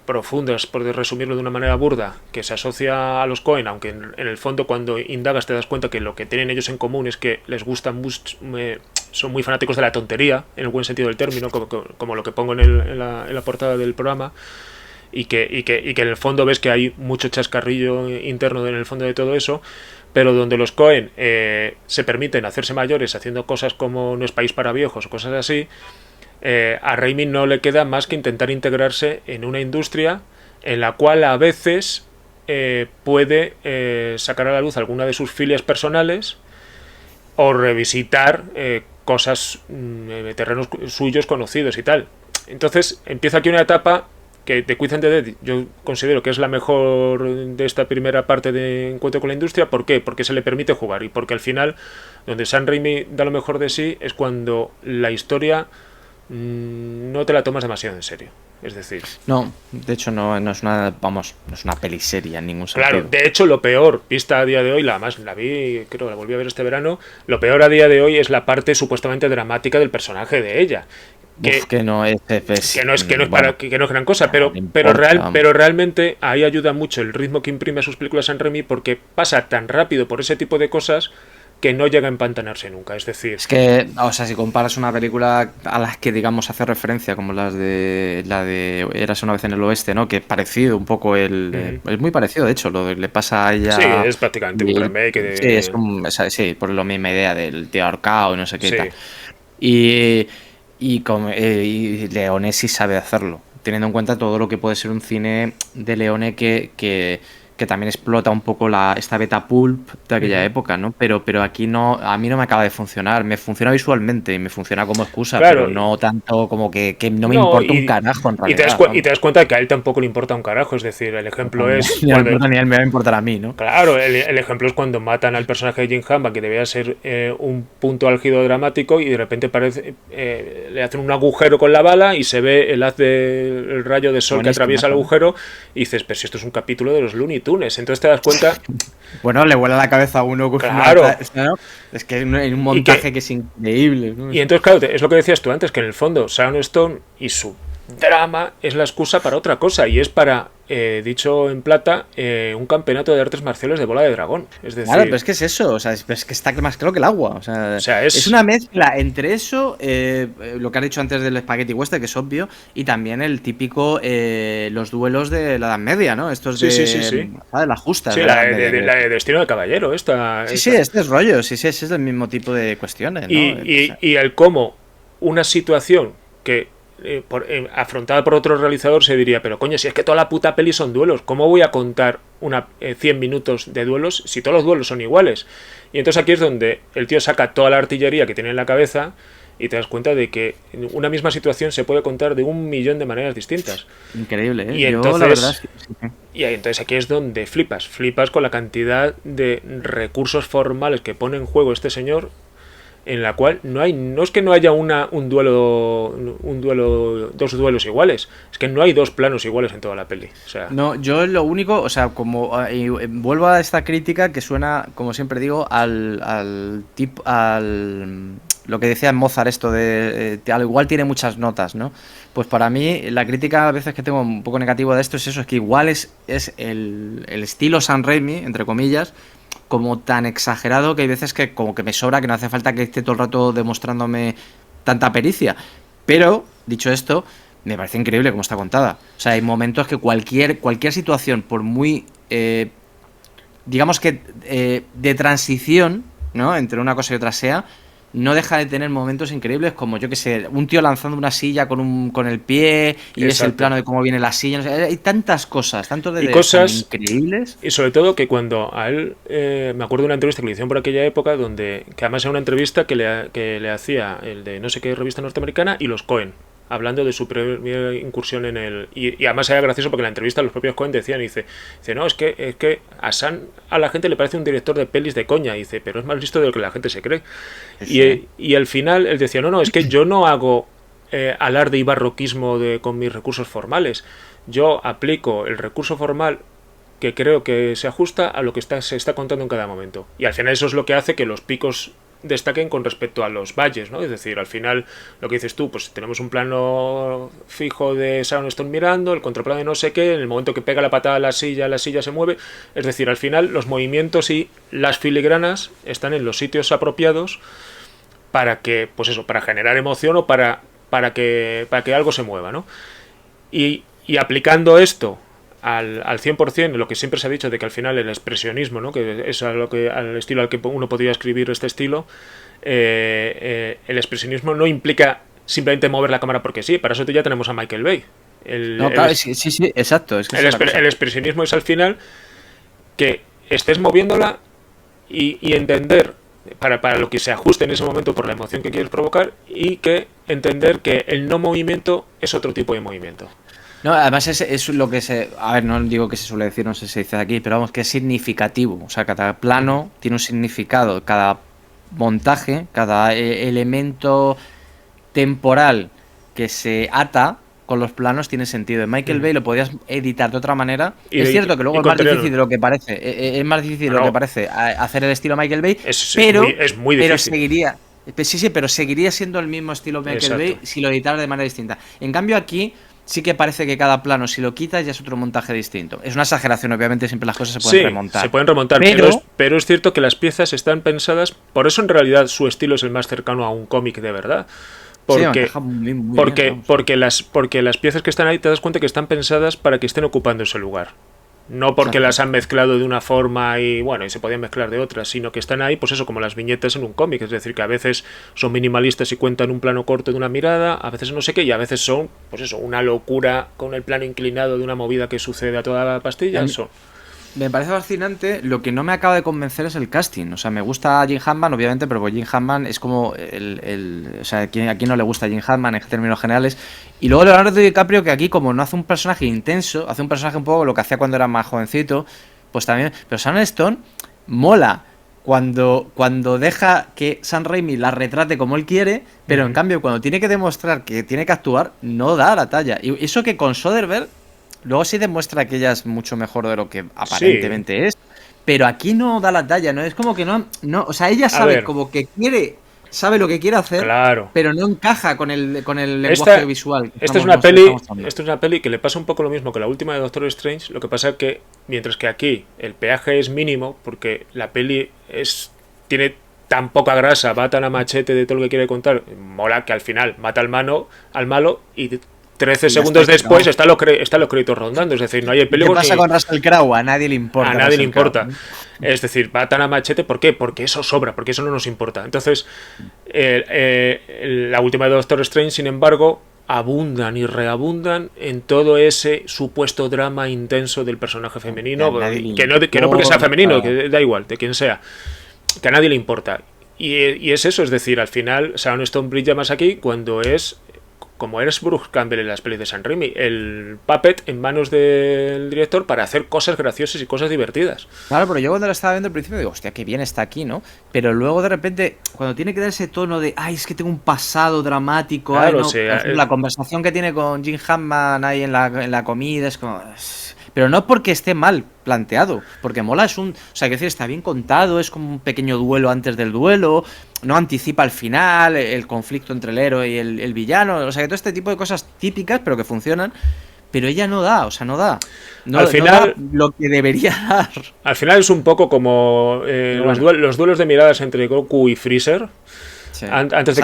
profundas, por resumirlo de una manera burda, que se asocia a los Coen, aunque en el fondo cuando indagas te das cuenta que lo que tienen ellos en común es que les gustan mucho, son muy fanáticos de la tontería, en el buen sentido del término, como lo que pongo en la portada del programa, y que en el fondo ves que hay mucho chascarrillo interno en el fondo de todo eso, pero donde los Coen se permiten hacerse mayores haciendo cosas como No es país para viejos o cosas así, a Raimi no le queda más que intentar integrarse en una industria en la cual a veces puede sacar a la luz alguna de sus filias personales o revisitar cosas, terrenos suyos conocidos y tal. Entonces empieza aquí una etapa que The Quiz and the Dead yo considero que es la mejor de esta primera parte de encuentro con la industria. ¿Por qué? Porque se le permite jugar y porque al final donde Sam Raimi da lo mejor de sí es cuando la historia no te la tomas demasiado en serio. Es decir, no, de hecho no es una, vamos, no es una peliserie en ningún sentido. Claro, de hecho lo peor, vista a día de hoy, la vi, creo, la volví a ver este verano, lo peor a día de hoy es la parte supuestamente dramática del personaje de ella. Que no es gran cosa, pero realmente ahí ayuda mucho el ritmo que imprime a sus películas Sam Raimi, porque pasa tan rápido por ese tipo de cosas que no llega a empantanarse nunca. Es decir, es que, o sea, si comparas una película a las que digamos hace referencia, como la de Érase una vez en el oeste, ¿no? Que es parecido un poco es muy parecido, de hecho, lo que le pasa a ella. Sí, es prácticamente un remake de... Sí, es como, sí, por la misma idea del tío ahorcado y no sé qué, sí. Tal. Y Leone sí sabe hacerlo, teniendo en cuenta todo lo que puede ser un cine de Leone que también explota un poco esta beta pulp de aquella época, ¿no? Pero aquí no, a mí no me acaba de funcionar. Me funciona visualmente y me funciona como excusa, claro, pero no tanto como que no me importa un carajo en realidad. Y te das cuenta de que a él tampoco le importa un carajo, es decir, el ejemplo es... Ni él me va a importar a mí, ¿no? Claro, el ejemplo es cuando matan al personaje de Jim Hammond, que debía ser un punto álgido dramático, y de repente le hacen un agujero con la bala y se ve el haz del rayo de sol que atraviesa el agujero, y dices, pero si esto es un capítulo de los Looney Tunes. Entonces te das cuenta. Bueno, le vuela la cabeza a uno con claro. ¿no? Es que hay un montaje que es increíble, ¿no? Y entonces, claro, es lo que decías tú antes, que en el fondo Sharon Stone y su drama es la excusa para otra cosa, y es para dicho en plata, un campeonato de artes marciales de bola de dragón. Es decir, claro, pero es que es eso, o sea, es que está más claro que el agua. O sea, es una mezcla entre eso, lo que has dicho antes del Spaghetti Western, que es obvio, y también el típico, los duelos de la Edad Media, ¿no? Estos de, sí. ¿sabes? Las justas. Sí, de la Edad Media, de Destino de Caballero, esta. Sí, este es rollo, sí, ese es el mismo tipo de cuestiones, ¿no? Y el cómo una situación que afrontada por otro realizador se diría, pero coño, si es que toda la puta peli son duelos, ¿cómo voy a contar 100 minutos de duelos si todos los duelos son iguales? Y entonces aquí es donde el tío saca toda la artillería que tiene en la cabeza y te das cuenta de que una misma situación se puede contar de 1.000.000 de maneras distintas. Increíble, ¿eh? Y entonces, la verdad es que sí. Y entonces aquí es donde flipas con la cantidad de recursos formales que pone en juego este señor, en la cual no es que no haya dos duelos iguales, es que no hay dos planos iguales en toda la peli. O sea, no, yo lo único, o sea, como vuelvo a esta crítica que suena, como siempre digo, al lo que decía Mozart, esto de al igual tiene muchas notas, ¿no? Pues para mí la crítica a veces que tengo un poco negativa de esto es eso, es que igual es el estilo Sam Raimi, entre comillas, como tan exagerado que hay veces que como que me sobra, que no hace falta que esté todo el rato demostrándome tanta pericia. Pero, dicho esto, me parece increíble cómo está contada. O sea, hay momentos que cualquier situación, por muy, digamos que de transición, ¿no? Entre una cosa y otra sea, no deja de tener momentos increíbles como, yo que sé, un tío lanzando una silla con el pie y es el plano de cómo viene la silla. No sé, hay tantas cosas, cosas increíbles. Y sobre todo que cuando a él, me acuerdo de una entrevista que le hicieron por aquella época, que además era una entrevista que le hacía el de no sé qué revista norteamericana y los Coen, hablando de su primera incursión en el... Y además era gracioso porque en la entrevista los propios Coen decían, dice no, es que a la gente le parece un director de pelis de coña, dice, pero es más listo de lo que la gente se cree. Y al final él decía, no, es que yo no hago alarde y barroquismo con mis recursos formales. Yo aplico el recurso formal que creo que se ajusta a lo que se está contando en cada momento. Y al final eso es lo que hace que los picos destaquen con respecto a los valles, ¿no? Es decir, al final, lo que dices tú, pues tenemos un plano fijo de Sharon Stone mirando, el contraplano de no sé qué, en el momento que pega la patada a la silla se mueve. Es decir, al final, los movimientos y las filigranas están en los sitios apropiados para que, pues eso, para generar emoción o para que algo se mueva, ¿no? Y aplicando esto al 100%, lo que siempre se ha dicho de que al final el expresionismo, ¿no? Que es al estilo al que uno podría escribir este estilo, el expresionismo no implica simplemente mover la cámara porque sí, para eso ya tenemos a Michael Bay. Sí, exacto. Es que el expresionismo es al final que estés moviéndola y entender para lo que se ajuste en ese momento por la emoción que quieres provocar, y que entender que el no movimiento es otro tipo de movimiento. No, además es lo que a ver, no digo que se suele decir, no sé si se dice aquí, pero vamos, que es significativo. O sea, cada plano tiene un significado, cada montaje, cada elemento temporal que se ata con los planos tiene sentido. En Michael Bay lo podías editar de otra manera. Es cierto que luego es más difícil de lo que parece. Es más difícil de lo que parece hacer el estilo Michael Bay, es muy difícil. Pero seguiría... Sí, pero seguiría siendo el mismo estilo Michael Bay si lo editara de manera distinta. En cambio aquí sí que parece que cada plano, si lo quitas, ya es otro montaje distinto. Es una exageración, obviamente siempre las cosas se pueden remontar. Se pueden remontar, pero es cierto que las piezas están pensadas, por eso en realidad su estilo es el más cercano a un cómic de verdad. Porque las piezas que están ahí te das cuenta que están pensadas para que estén ocupando ese lugar. No porque las han mezclado de una forma y se podían mezclar de otra, sino que están ahí, pues eso, como las viñetas en un cómic. Es decir, que a veces son minimalistas y cuentan un plano corto de una mirada, a veces no sé qué, y a veces son, pues eso, una locura con el plano inclinado de una movida que sucede a toda la pastilla. Me parece fascinante. Lo que no me acaba de convencer es el casting. O sea, me gusta Jim Hammond, obviamente, pero Jim Hammond es como o sea, a quien no le gusta Jim Hammond en términos generales. Y luego Leonardo DiCaprio, que aquí como no hace un personaje intenso, hace un personaje un poco lo que hacía cuando era más jovencito, pues también... Pero Sharon Stone mola cuando deja que Sam Raimi la retrate como él quiere, pero en cambio cuando tiene que demostrar que tiene que actuar, no da la talla. Y eso que con Soderbergh luego sí demuestra que ella es mucho mejor de lo que aparentemente es, pero aquí no da la talla, ¿no? Es como que no, o sea, ella sabe como que quiere sabe lo que quiere hacer, Claro. pero no encaja con el lenguaje visual. Esta es una peli que le pasa un poco lo mismo que la última de Doctor Strange. Lo que pasa es que, mientras que aquí el peaje es mínimo, porque la peli tiene tan poca grasa, va tan a machete de todo lo que quiere contar, mola que al final mata al malo y 13 segundos después están los créditos rondando. Es decir, no hay peligro. ¿Qué pasa con Russell Crowe? A nadie le importa. A nadie le importa. Es decir, va tan a machete. ¿Por qué? Porque eso sobra, porque eso no nos importa. Entonces, la última de Doctor Strange, sin embargo, abundan y reabundan en todo ese supuesto drama intenso del personaje femenino. Que no porque sea femenino, que da igual, de quien sea. Que a nadie le importa. Y es eso, es decir, al final Sharon Stone brilla más aquí cuando es, como eres Bruce Campbell en las pelis de Sam Raimi, el puppet en manos del director para hacer cosas graciosas y cosas divertidas. Claro, pero yo cuando lo estaba viendo al principio digo, hostia, qué bien está aquí, ¿no? Pero luego de repente, cuando tiene que dar ese tono de, ay, es que tengo un pasado dramático, claro, ay, no, sí, la conversación que tiene con Jim Hammond ahí en la comida es como... Pero no porque esté mal planteado, porque mola, o sea, que decir, está bien contado, es como un pequeño duelo antes del duelo, no anticipa al final el conflicto entre el héroe y el villano, o sea, que todo este tipo de cosas típicas, pero que funcionan, pero ella no da, o sea, no da. Al final, no da lo que debería dar. Al final es un poco como los duelos de miradas entre Goku y Freezer. Sí, antes de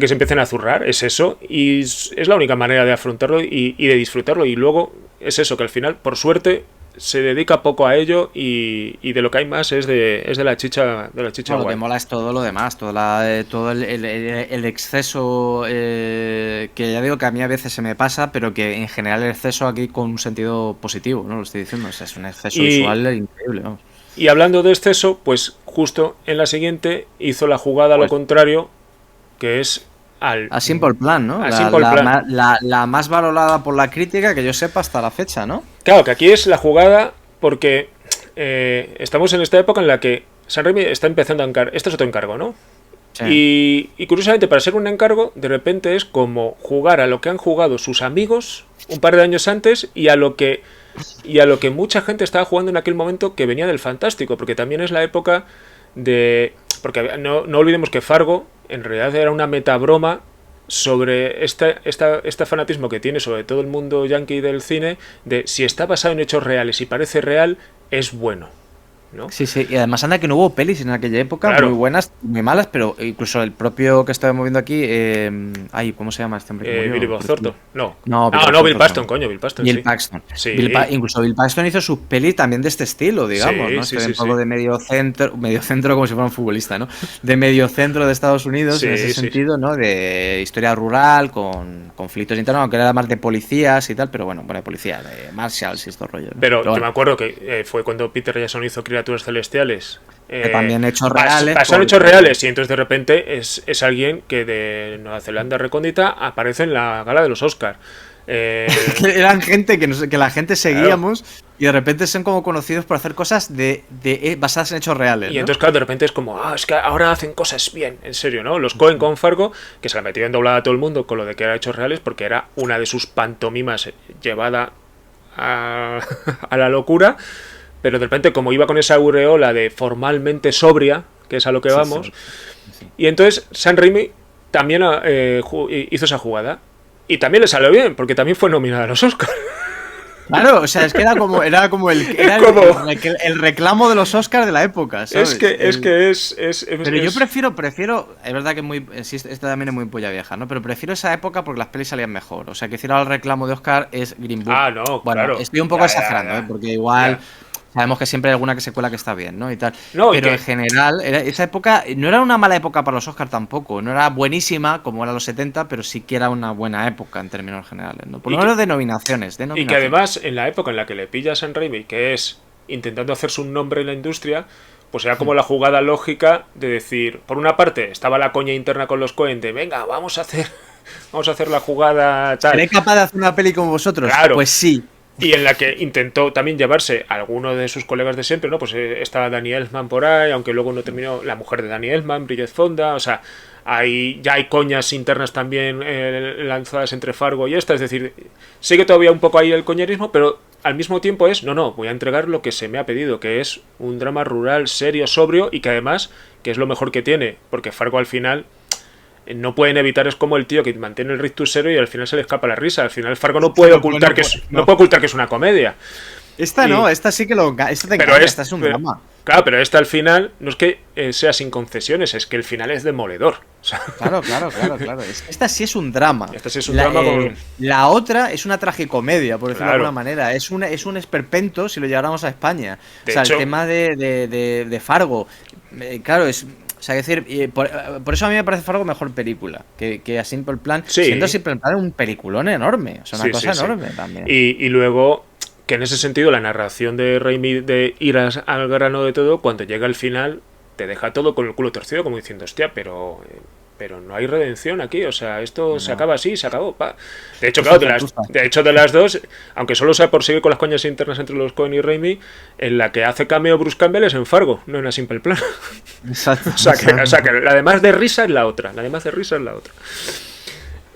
que se empiecen a zurrar, es eso, y es la única manera de afrontarlo y de disfrutarlo. Y luego es eso, que al final, por suerte, se dedica poco a ello y de lo que hay más es de la chicha guay. Lo que mola es todo lo demás, todo el exceso, que ya digo que a mí a veces se me pasa, pero que en general el exceso aquí con un sentido positivo, ¿no? Lo estoy diciendo, o sea, es un exceso visual increíble, vamos. Y hablando de exceso, pues justo en la siguiente hizo la jugada a lo contrario, que es a Simple Plan, ¿no? La más valorada por la crítica que yo sepa hasta la fecha, ¿no? Claro, que aquí es la jugada porque estamos en esta época en la que Sam Raimi está empezando a encargar. Este es otro encargo, ¿no? Sí. Y curiosamente, para ser un encargo, de repente es como jugar a lo que han jugado sus amigos un par de años antes y a lo que mucha gente estaba jugando en aquel momento, que venía del fantástico, porque también es la época de... Porque no olvidemos que Fargo en realidad era una metabroma sobre este fanatismo que tiene sobre todo el mundo yankee del cine, de si está basado en hechos reales y parece real, es bueno, ¿no? Sí, y además anda que no hubo pelis en aquella época, claro, muy buenas, muy malas, pero incluso el propio que estaba moviendo aquí, ¿cómo se llama este hombre? Billy Bob Thornton. No, Bill Paxton, coño, Bill Paxton. Bill Paxton. Sí. Incluso Bill Paxton hizo sus pelis también de este estilo, digamos, ¿no? Sí, un poco de medio centro como si fuera un futbolista, ¿no? De medio centro de Estados Unidos, en ese sentido, ¿no? De historia rural, con conflictos internos, aunque era más de policías y tal, pero bueno, de policía, de marshals y estos rollos, ¿no? Pero yo me acuerdo que fue cuando Peter Jackson hizo Criaturas Celestiales, también hechos reales, pasaron hechos reales, y entonces de repente es alguien que de Nueva Zelanda recóndita aparece en la gala de los Oscars. Eran gente que la gente seguíamos, claro, y de repente son como conocidos por hacer cosas basadas en hechos reales, ¿no? Y entonces claro, de repente es como, es que ahora hacen cosas bien, en serio, ¿no? Los Coen con Fargo, que se la metían doblada a todo el mundo con lo de que era hechos reales, porque era una de sus pantomimas llevada a la locura. Pero de repente, como iba con esa aureola de formalmente sobria, que es a lo que vamos, sí. Y entonces Sam Raimi también hizo esa jugada. Y también le salió bien, porque también fue nominada a los Oscars. Claro, o sea, es que era como el reclamo de los Oscars de la época, ¿sabes? Pero yo prefiero, es verdad que esta también es muy polla vieja, ¿no? Pero prefiero esa época porque las pelis salían mejor. O sea, que decir ahora el reclamo de Oscar es Green Book. No, bueno, claro. Estoy un poco exagerando, porque igual... Sabemos que siempre hay alguna secuela que está bien, ¿no? Y tal. Pero en general, esa época no era una mala época para los Oscars tampoco. No era buenísima como era los 70, pero sí que era una buena época en términos generales, ¿no? Por lo menos de nominaciones. Y que además, en la época en la que le pilla a Sam Raimi, que es intentando hacerse un nombre en la industria, pues era como la jugada lógica de decir, por una parte, estaba la coña interna con los Coen de, venga, vamos a hacer la jugada tal. ¿Seré capaz de hacer una peli como vosotros? Claro. Pues sí. Y en la que intentó también llevarse a alguno de sus colegas de siempre, ¿no? Pues está Danny Elfman por ahí, aunque luego no terminó, la mujer de Danny Elfman, Bridget Fonda, o sea, ya hay coñas internas también lanzadas entre Fargo y esta, es decir, sigue todavía un poco ahí el coñerismo, pero al mismo tiempo voy a entregar lo que se me ha pedido, que es un drama rural, serio, sobrio, y que además, que es lo mejor que tiene, porque Fargo al final no pueden evitar, es como el tío que mantiene el rictus zero y al final se le escapa la risa. Al final Fargo no puede ocultar no puede ocultar que es una comedia. Esta no, esta sí que esta te pero engaña, esta es un drama. Claro, pero esta al final no es que sea sin concesiones, es que el final es demoledor. O sea, Claro. Esta sí es un drama. Esta sí es un drama con... La otra es una tragicomedia, por decirlo de Claro. alguna manera. Es un esperpento si lo lleváramos a España. De o sea, hecho- el tema de Fargo. Claro, es... O sea, es decir, por eso a mí me parece Fargo mejor película que a Simple Plan. Sí. Siendo Simple Plan un peliculón enorme. O sea, una cosa enorme también. Y luego, que en ese sentido, la narración de Raimi de ir al grano de todo, cuando llega al final, te deja todo con el culo torcido, como diciendo, hostia, pero no hay redención aquí, o sea, esto se acaba así, se acabó, pa. De hecho, claro, de las dos, aunque solo sea por seguir con las coñas internas entre los Coen y Raimi, en la que hace cameo Bruce Campbell es en Fargo, no en A Simple Plan. Exacto. O sea, que la demás de risa es la otra,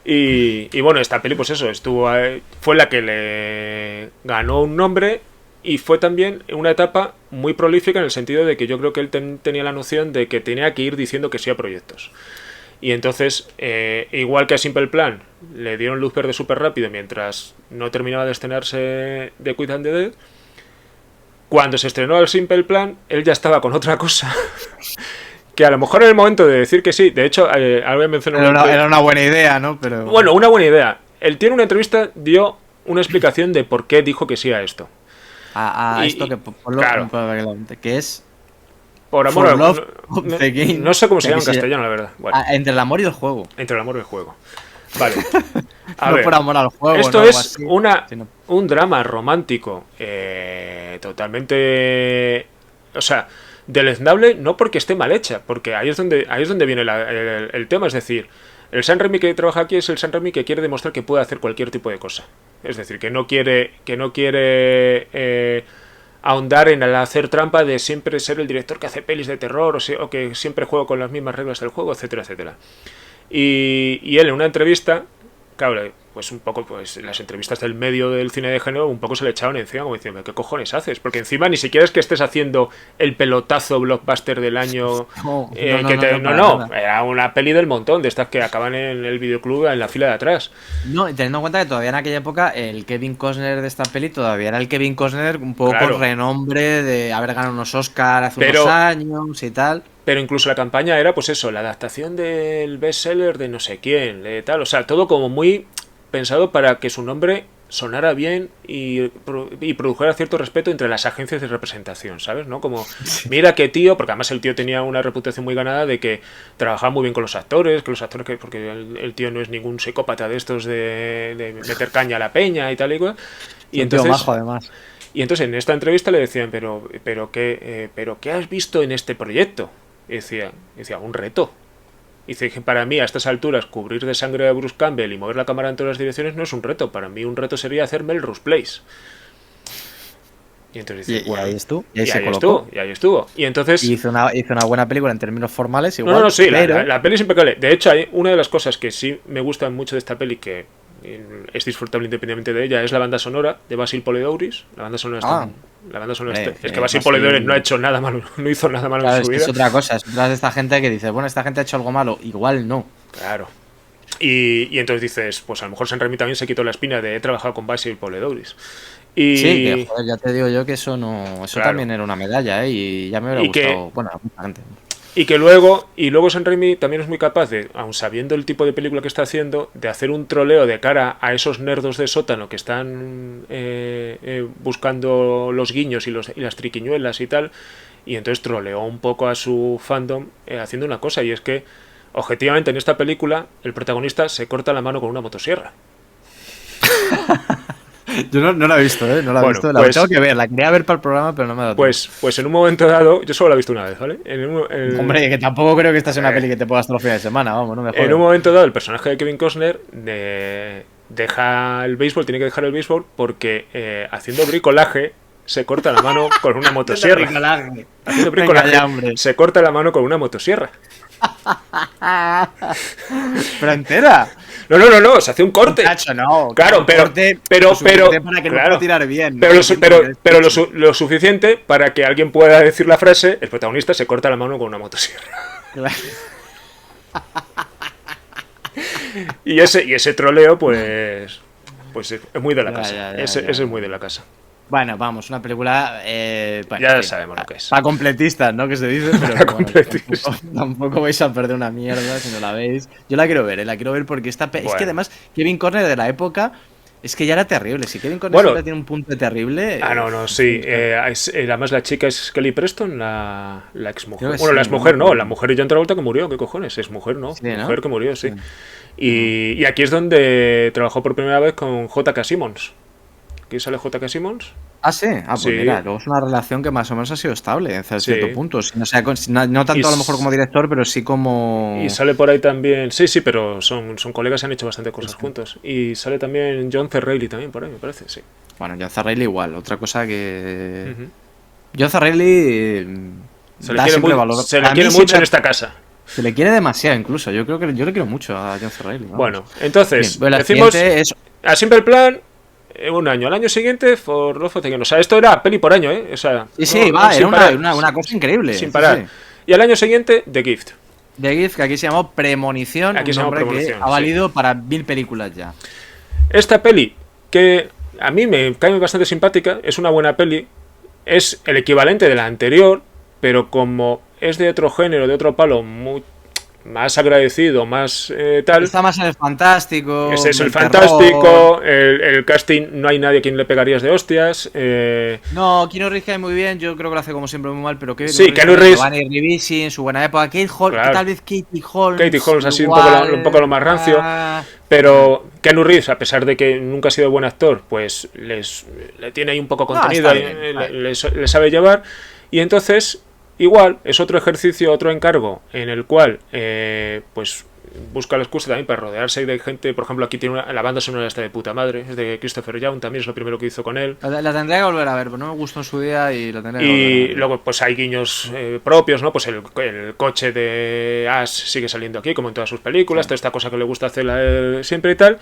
Y bueno, esta peli, pues eso, fue la que le ganó un nombre y fue también una etapa muy prolífica en el sentido de que yo creo que él tenía la noción de que tenía que ir diciendo que sí a proyectos. Y entonces, igual que a Simple Plan, le dieron luz verde súper rápido mientras no terminaba de estrenarse The Quick and the Dead. Cuando se estrenó el Simple Plan, él ya estaba con otra cosa. Que a lo mejor en el momento de decir que sí, de hecho, ahora voy a mencionar Era una buena idea, ¿no? Pero... Bueno, una buena idea. Él tiene una entrevista, dio una explicación de por qué dijo que sí a esto. Esto claro. Que es... Por amor For love of the game. No sé cómo se llama en Sí. castellano, la verdad. Bueno, Entre el amor y el juego. entre el amor y el juego. Vale. No por amor al juego. Esto no, algo es así, sino- un drama romántico totalmente... O sea, deleznable no porque esté mal hecha, porque ahí es donde viene el tema. Es decir, el Sam Raimi que trabaja aquí es el Sam Raimi que quiere demostrar que puede hacer cualquier tipo de cosa. Es decir, que no quiere ahondar en el hacer trampa de siempre ser el director que hace pelis de terror o que siempre juega con las mismas reglas del juego, etcétera, etcétera. Y él en una entrevista, claro, pues un poco, pues las entrevistas del medio del cine de género un poco se le echaron encima como diciendo, ¿qué cojones haces? Porque encima ni siquiera es que estés haciendo el pelotazo blockbuster del año. No, Era una peli del montón, de estas que acaban en el videoclub en la fila de atrás. No, teniendo en cuenta que todavía en aquella época el Kevin Costner de esta peli todavía era el Kevin Costner un poco Claro. con renombre de haber ganado unos Oscars hace Pero- unos años y tal. Pero incluso la campaña era, pues eso, la adaptación del bestseller de no sé quién, de tal. O sea, todo como muy pensado para que su nombre sonara bien y produjera cierto respeto entre las agencias de representación, ¿sabes? ¿No? Como, mira qué tío, porque además el tío tenía una reputación muy ganada de que trabajaba muy bien con los actores, porque el tío no es ningún psicópata de estos de meter caña a la peña y tal y cual. Y Un tío entonces, majo, además. y entonces en esta entrevista le decían, pero ¿qué has visto en este proyecto? Y decía, un reto. Y dice que para mí a estas alturas cubrir de sangre a Bruce Campbell y mover la cámara en todas las direcciones no es un reto. Para mí un reto sería hacer Melrose Place. Y entonces dice, Y ahí estuvo. Y ahí estuvo. Y entonces... Y hizo una buena película en términos formales. Igual, No, sí, pero... la peli es impecable. De hecho, hay una de las cosas que sí me gustan mucho de esta peli, que es disfrutable independientemente de ella, es la banda sonora de Basil Polidouris. La banda sonora es que Basil Polidouris no ha hecho nada malo, no hizo nada malo Claro, en su vida. es otra cosa, es otra de esta gente que dice, bueno, esta gente ha hecho algo malo, igual no. Claro. Y entonces dices, pues a lo mejor San Remi también se quitó la espina de he trabajado con Basil Polidouris. Y... Sí, que joder, ya te digo yo que eso Claro. también era una medalla, y ya me hubiera gustado. Bueno, a mucha gente. Y luego San Raimi también es muy capaz de, aun sabiendo el tipo de película que está haciendo, de hacer un troleo de cara a esos nerdos de sótano que están buscando los guiños y las triquiñuelas y tal, y entonces troleó un poco a su fandom haciendo una cosa, y es que objetivamente en esta película el protagonista se corta la mano con una motosierra. Yo no la he visto, no la he visto. La tengo que ver, la quería ver para el programa, pero no me ha dado tiempo. Pues en un momento dado, yo solo la he visto una vez, ¿vale? Hombre, que tampoco creo que esta sea una peli que te puedas todos los fines de semana, vamos, no me jodas. En un momento dado, el personaje de Kevin Costner deja el béisbol, tiene que dejar el béisbol porque haciendo bricolaje se corta la mano con una motosierra. Haciendo bricolaje se corta la mano con una motosierra. ¿Pero entera? No, se hace un corte. Muchacho, no. Claro, pero para que no pueda tirar bien. Pero lo suficiente para que alguien pueda decir la frase, el protagonista se corta la mano con una motosierra. Y ese troleo, pues es muy de la casa. Ya, Ese es muy de la casa. Bueno, vamos, una película. Bueno, Ya sabemos lo que es. Para completistas, ¿no? Que se dice, pero Para bueno, completistas. tampoco vais a perder una mierda si no la veis. Yo la quiero ver, la quiero ver porque es que Bueno. además Kevin Costner de la época es que ya era terrible. Si Kevin Costner siempre tiene un punto de terrible. No, sí. Además, la chica es Kelly Preston, la exmujer. Creo que Bueno, la sí, exmujer ¿no? la mujer de John Travolta que murió, ¿qué cojones? Es mujer, ¿no? Sí, ¿no? Mujer que murió, sí. Y aquí es donde trabajó por primera vez con J.K. Simmons. ¿Aquí sale J.K. Simmons? Ah, sí. Ah, pues Sí. mira, luego es una relación que más o menos ha sido estable en cierto Sí. punto. No tanto a lo mejor como director, pero sí como. Y sale por ahí también. Sí, pero son colegas y han hecho bastante cosas juntos. Y sale también John C. Reilly también por ahí, me parece, sí. Bueno, John C. Reilly igual. Otra cosa que. Ujú. John C. Reilly. Se le quiere mucho en esta casa. Se le quiere demasiado incluso. Yo le quiero mucho a John C. Reilly. Vamos. Bueno, entonces, Bien, la decimos siguiente es. a Simple Plan un año. Al año siguiente, For Love of the Game. O sea, esto era peli por año, ¿eh? O sea, Sí, no, va, sin era parar, una cosa increíble. sin sí, parar. sí. Y al año siguiente, The Gift. The Gift, que aquí se llamó Premonición, Aquí un se llama nombre Premonición, que ha valido para 1000 películas ya. Esta peli, que a mí me cae bastante simpática, es una buena peli, es el equivalente de la anterior, pero como es de otro género, de otro palo, más agradecido, más tal. Está más en el fantástico. Ese es el terror. fantástico, el casting, no hay nadie a quien le pegarías de hostias. No, Keanu Reeves cae muy bien, yo creo que lo hace como siempre muy mal, pero que Sí, Keanu Reeves. Giovanni Ribisi en su buena época, Kate Holmes, Claro. tal vez Katie Holmes. Katie Holmes ha sido igual, un poco lo más rancio. Pero Keanu Reeves, a pesar de que nunca ha sido buen actor, pues le tiene ahí un poco contenido, está bien. le sabe llevar. Y entonces, igual, es otro ejercicio, otro encargo, en el cual, pues, busca la excusa también para rodearse de gente. Por ejemplo, aquí tiene la banda sonora esta de puta madre, es de Christopher Young, también es lo primero que hizo con él. La tendría que volver a ver, pero no me gustó en su día y la tendría que volver a Y ver. luego pues hay guiños propios, ¿no? Pues el coche de Ash sigue saliendo aquí, como en todas sus películas, Sí. toda esta cosa que le gusta hacer a él siempre y tal.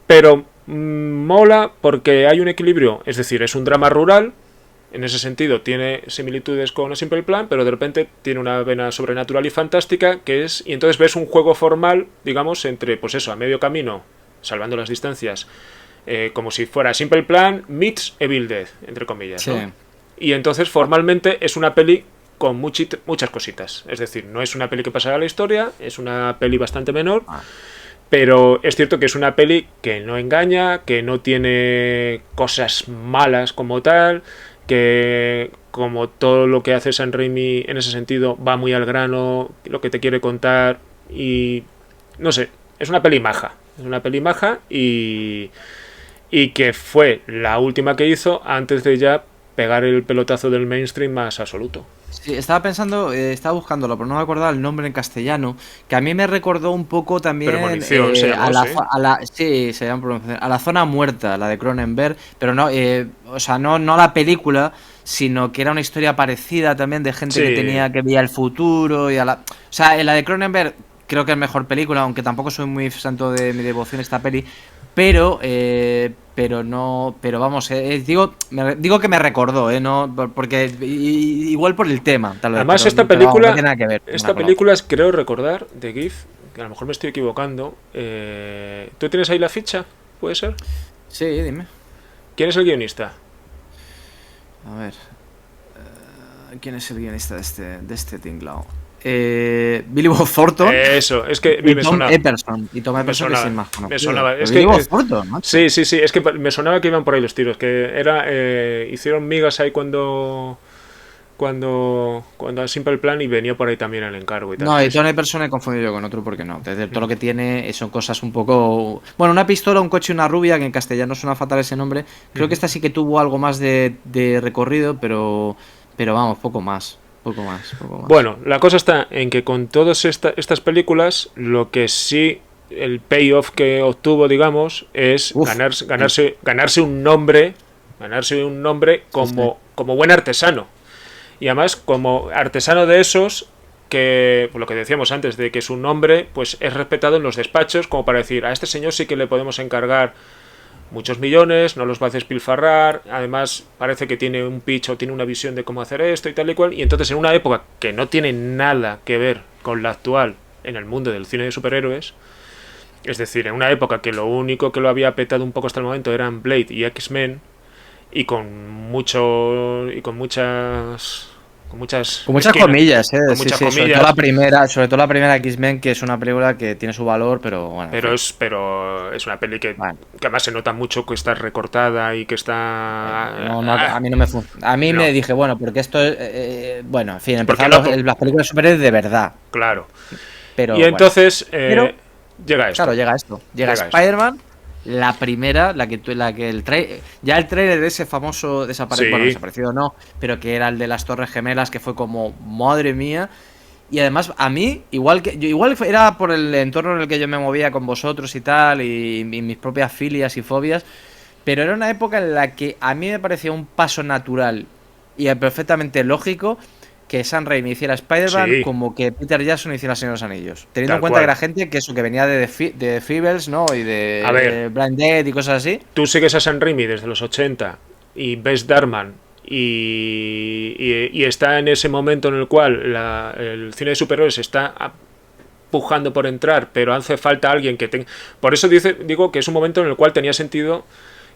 Pero mola porque hay un equilibrio, es decir, es un drama rural, en ese sentido tiene similitudes con A Simple Plan, pero de repente tiene una vena sobrenatural y fantástica, y entonces ves un juego formal, digamos, entre, pues eso, a medio camino, salvando las distancias, como si fuera Simple Plan meets Evil Dead, entre comillas, Sí. ¿no? Y entonces formalmente es una peli con muchas cositas. Es decir, no es una peli que pasará a la historia, es una peli bastante menor, pero es cierto que es una peli que no engaña, que no tiene cosas malas como tal, que como todo lo que hace Sam Raimi en ese sentido va muy al grano, lo que te quiere contar y no sé, es una peli maja. Es una peli maja y que fue la última que hizo antes de ya pegar el pelotazo del mainstream más absoluto. Sí, estaba pensando, estaba buscándolo, pero no me acordaba el nombre en castellano, que a mí me recordó un poco también Premonición, se llamó, sí, se llama Premonición, a la zona muerta, la de Cronenberg, pero no, o sea, no la película, sino que era una historia parecida también de gente que veía el futuro y o sea, en la de Cronenberg creo que es mejor película, aunque tampoco soy muy santo de mi devoción a esta peli, pero vamos, digo que me recordó, no, porque igual por el tema, tal vez. Además, pero, esta pero película, vamos, no tiene nada que ver esta película es, creo recordar, de GIF, que a lo mejor me estoy equivocando. ¿Tú tienes ahí la ficha? ¿Puede ser? Sí, dime. ¿Quién es el guionista? A ver, ¿quién es el guionista de este tinglao? Billy Bob Thornton. Eso, es que y me Tom sonaba. Epperson. Y Tom Me Epperson que sonaba, es el más conocido. me sonaba. Es Billy que, Bob Thornton, macho. Sí, es que me sonaba que iban por ahí los tiros, que hicieron migas ahí cuando a Simple Plan y venía por ahí también el encargo y tal. No, y Tom Epperson he confundido yo con otro porque no. Desde todo lo que tiene son cosas un poco. Bueno, una pistola, un coche y una rubia, que en castellano suena fatal ese nombre. Creo que esta sí que tuvo algo más de recorrido, pero vamos, poco más. Bueno, la cosa está en que con todas estas películas, lo que sí, el payoff que obtuvo, digamos, es ganarse un nombre como buen artesano. Y además, como artesano de esos, que por lo que decíamos antes, de que su nombre pues es respetado en los despachos, como para decir, a este señor sí que le podemos encargar muchos millones, no los va a despilfarrar, además parece que tiene un pitch o tiene una visión de cómo hacer esto y tal y cual, y entonces en una época que no tiene nada que ver con la actual en el mundo del cine de superhéroes, Es decir, en una época que lo único que lo había petado un poco hasta el momento eran Blade y X-Men, y con mucho. Y con muchas. Con muchas comillas, con sí, muchas sí, comillas. Sobre todo la primera X-Men, que es una película que tiene su valor, pero bueno. Pero es una peli que además se nota mucho que está recortada y que está. A mí no me funciona. A mí me dije, bueno, porque esto es. Bueno, en fin, empezaron las películas superhéroes de verdad. Claro. Pero, y entonces llega esto. Claro, llega esto. Llega Spider-Man, la primera, ya el trailer de ese famoso desaparecido no, pero que era el de las Torres Gemelas, que fue como, madre mía. Y además, a mí, igual era por el entorno en el que yo me movía con vosotros y tal, y mis propias filias y fobias, pero era una época en la que a mí me parecía un paso natural y perfectamente lógico que Sam Raimi hiciera Spider-Man como que Peter Jackson hiciera Señor de los Anillos. Teniendo en cuenta que era gente que venía de The Feebles, ¿no? Y de Blind Dead y cosas así. Tú sigues a Sam Raimi desde los 80 y ves Darkman y está en ese momento en el cual el cine de superhéroes está pujando por entrar, pero hace falta alguien que tenga... Por eso digo que es un momento en el cual tenía sentido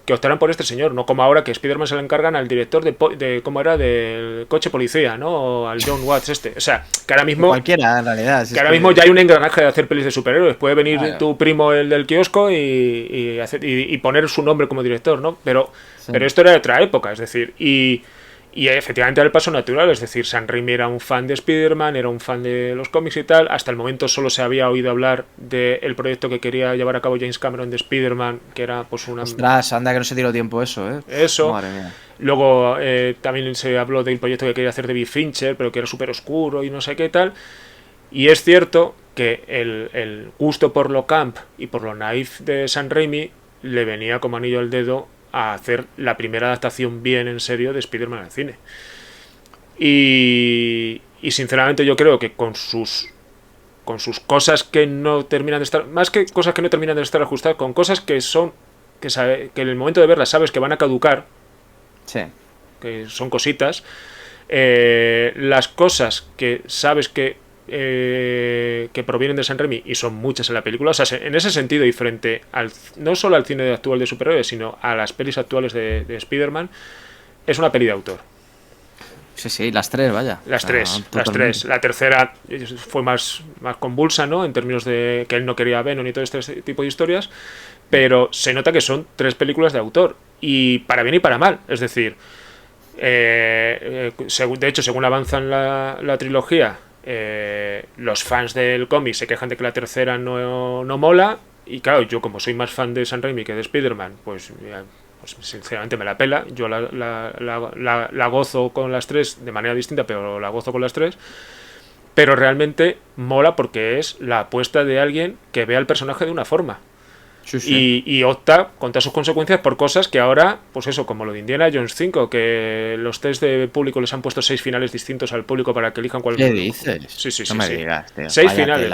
que optaran por este señor, no como ahora que Spider-Man se le encargan al director de ¿cómo era? Del coche policía, ¿no? O al John Watts O sea, que ahora mismo... Cualquiera, en realidad. Que ahora mismo ya hay un engranaje de hacer pelis de superhéroes. Puede venir tu primo, el del kiosco, y poner su nombre como director, ¿no? Pero esto era de otra época, es decir, y efectivamente era el paso natural, es decir, Sam Raimi era un fan de Spider-Man, era un fan de los cómics y tal. Hasta el momento solo se había oído hablar del proyecto que quería llevar a cabo James Cameron de Spider-Man, que era pues una... Ostras, anda que no se tiró tiempo eso, ¿eh? Eso. Madre mía. Luego también se habló del proyecto que quería hacer David Fincher, pero que era súper oscuro y no sé qué tal. Y es cierto que el gusto por lo camp y por lo naif de Sam Raimi le venía como anillo al dedo a hacer la primera adaptación bien en serio de Spider-Man al cine. Y sinceramente yo creo que con sus cosas que no terminan de estar, más que cosas que no terminan de estar ajustadas, con cosas que en el momento de verlas sabes que van a caducar, que son cositas, las cosas que sabes que provienen de Sam Raimi, y son muchas en la película, o sea, en ese sentido, y frente no solo al cine actual de superhéroes, sino a las pelis actuales de Spider-Man, es una peli de autor. Sí, las tres, vaya. Las tres. La tercera fue más convulsa, ¿no? En términos de que él no quería a Venom y todo este tipo de historias, pero se nota que son tres películas de autor, y para bien y para mal, es decir, de hecho, según avanzan la trilogía, los fans del cómic se quejan de que la tercera no mola, y claro, yo como soy más fan de Sam Raimi que de Spider-Man, pues sinceramente me la pela. Yo la gozo con las tres de manera distinta, pero la gozo con las tres. Pero realmente mola porque es la apuesta de alguien que ve al personaje de una forma. Y opta, con todas sus consecuencias, por cosas que ahora, pues eso, como lo de Indiana Jones 5, que los test de público les han puesto 6 finales distintos al público para que elijan cuál. ¿Qué dices? Sí. No me digas, tío. 6 finales.